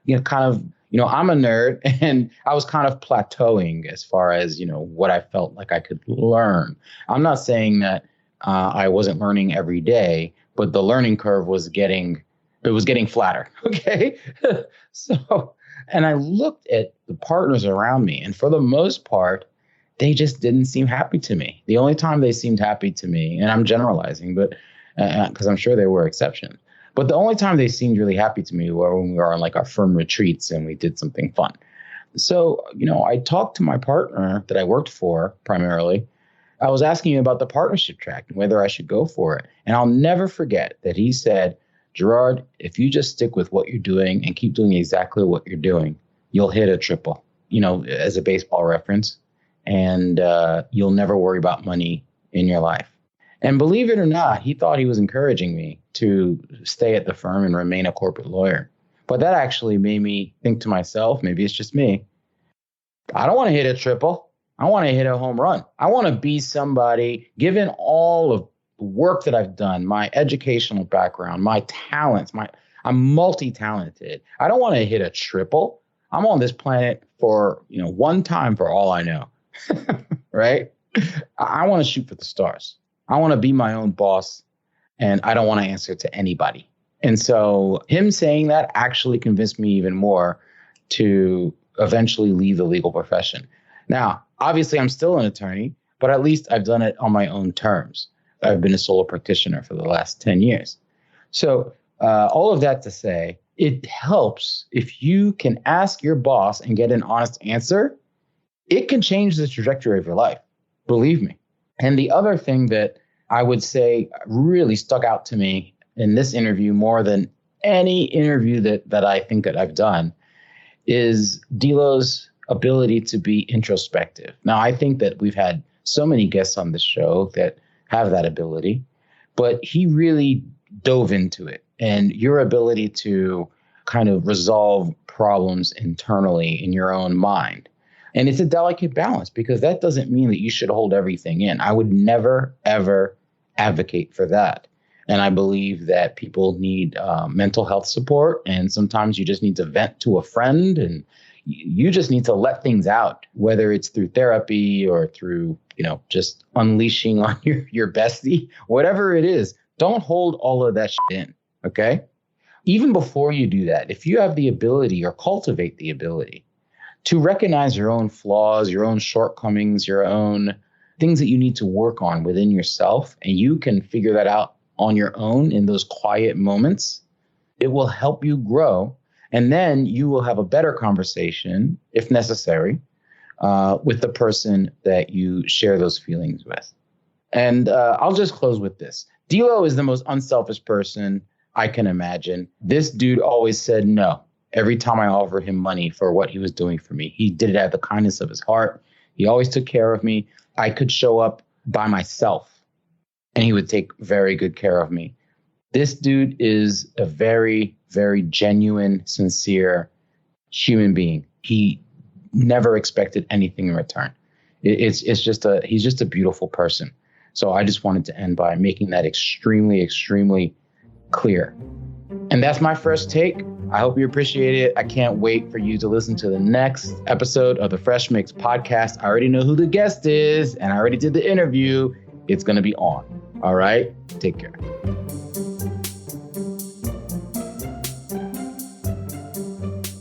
[SPEAKER 2] I'm a nerd, and I was kind of plateauing as far as, what I felt like I could learn. I'm not saying that I wasn't learning every day, but the learning curve was getting flatter. Okay. And I looked at the partners around me, and for the most part, they just didn't seem happy to me. The only time they seemed happy to me, and I'm generalizing, but because I'm sure there were exceptions, But the only time they seemed really happy to me were when we were on like our firm retreats and we did something fun. So, I talked to my partner that I worked for primarily. I was asking him about the partnership track and whether I should go for it. And I'll never forget that he said, Gerard, if you just stick with what you're doing and keep doing exactly what you're doing, you'll hit a triple, as a baseball reference. And you'll never worry about money in your life. And believe it or not, he thought he was encouraging me to stay at the firm and remain a corporate lawyer. But that actually made me think to myself, maybe it's just me. I don't want to hit a triple. I want to hit a home run. I want to be somebody, given all of the work that I've done, my educational background, my talents, I'm multi-talented. I don't want to hit a triple. I'm on this planet for, one time for all I know, right? I want to shoot for the stars. I want to be my own boss, and I don't want to answer to anybody. And so him saying that actually convinced me even more to eventually leave the legal profession. Now, obviously, I'm still an attorney, but at least I've done it on my own terms. I've been a solo practitioner for the last 10 years. So all of that to say, it helps if you can ask your boss and get an honest answer. It can change the trajectory of your life, believe me. And the other thing that I would say really stuck out to me in this interview more than any interview that I think that I've done is Dilo's ability to be introspective. Now, I think that we've had so many guests on this show that have that ability, but he really dove into it. And your ability to kind of resolve problems internally in your own mind. And it's a delicate balance because that doesn't mean that you should hold everything in. I would never, ever advocate for that. And I believe that people need mental health support. And sometimes you just need to vent to a friend and you just need to let things out, whether it's through therapy or through, just unleashing on your bestie, whatever it is. Don't hold all of that shit in. OK, even before you do that, if you have the ability or cultivate the ability to recognize your own flaws, your own shortcomings, your own things that you need to work on within yourself, and you can figure that out on your own in those quiet moments, it will help you grow. And then you will have a better conversation, if necessary, with the person that you share those feelings with. And I'll just close with this. Dilo is the most unselfish person I can imagine. This dude always said no every time I offered him money for what he was doing for me. He did it out of the kindness of his heart. He always took care of me. I could show up by myself and he would take very good care of me. This dude is a very, very genuine, sincere human being. He never expected anything in return. He's just a beautiful person. So I just wanted to end by making that extremely, extremely clear. And that's my first take. I hope you appreciate it. I can't wait for you to listen to the next episode of the Fresh Mix podcast. I already know who the guest is, and I already did the interview. It's going to be on. All right? Take care.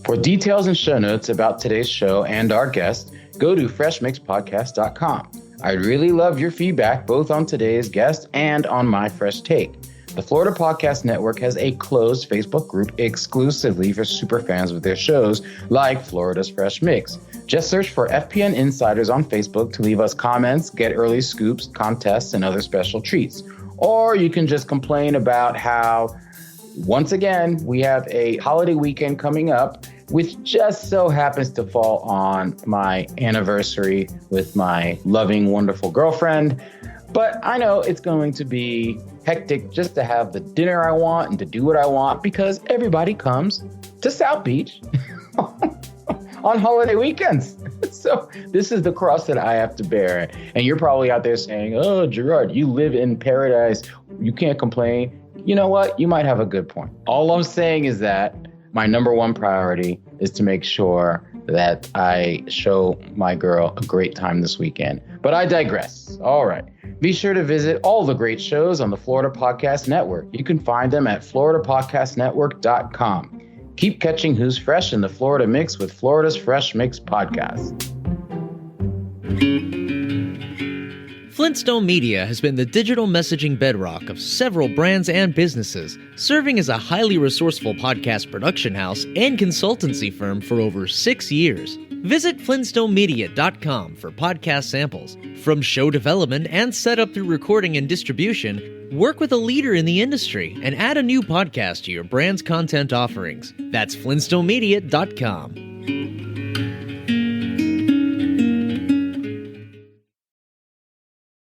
[SPEAKER 2] For details and show notes about today's show and our guest, go to freshmixpodcast.com. I'd really love your feedback both on today's guest and on my fresh take. The Florida Podcast Network has a closed Facebook group exclusively for super fans of their shows, like Florida's Fresh Mix. Just search for FPN Insiders on Facebook to leave us comments, get early scoops, contests, and other special treats. Or you can just complain about how, once again, we have a holiday weekend coming up, which just so happens to fall on my anniversary with my loving, wonderful girlfriend. But I know it's going to be hectic just to have the dinner I want and to do what I want because everybody comes to South Beach on holiday weekends. So this is the cross that I have to bear. And you're probably out there saying, oh, Gerard, you live in paradise. You can't complain. You know what? You might have a good point. All I'm saying is that my number one priority is to make sure that I show my girl a great time this weekend. But I digress. All right. Be sure to visit all the great shows on the Florida Podcast Network. You can find them at floridapodcastnetwork.com. Keep catching Who's Fresh in the Florida Mix with Florida's Fresh Mix podcast.
[SPEAKER 5] Flintstone Media has been the digital messaging bedrock of several brands and businesses, serving as a highly resourceful podcast production house and consultancy firm for over 6 years. Visit flintstonemedia.com for podcast samples. From show development and setup through recording and distribution, work with a leader in the industry and add a new podcast to your brand's content offerings. That's flintstonemedia.com.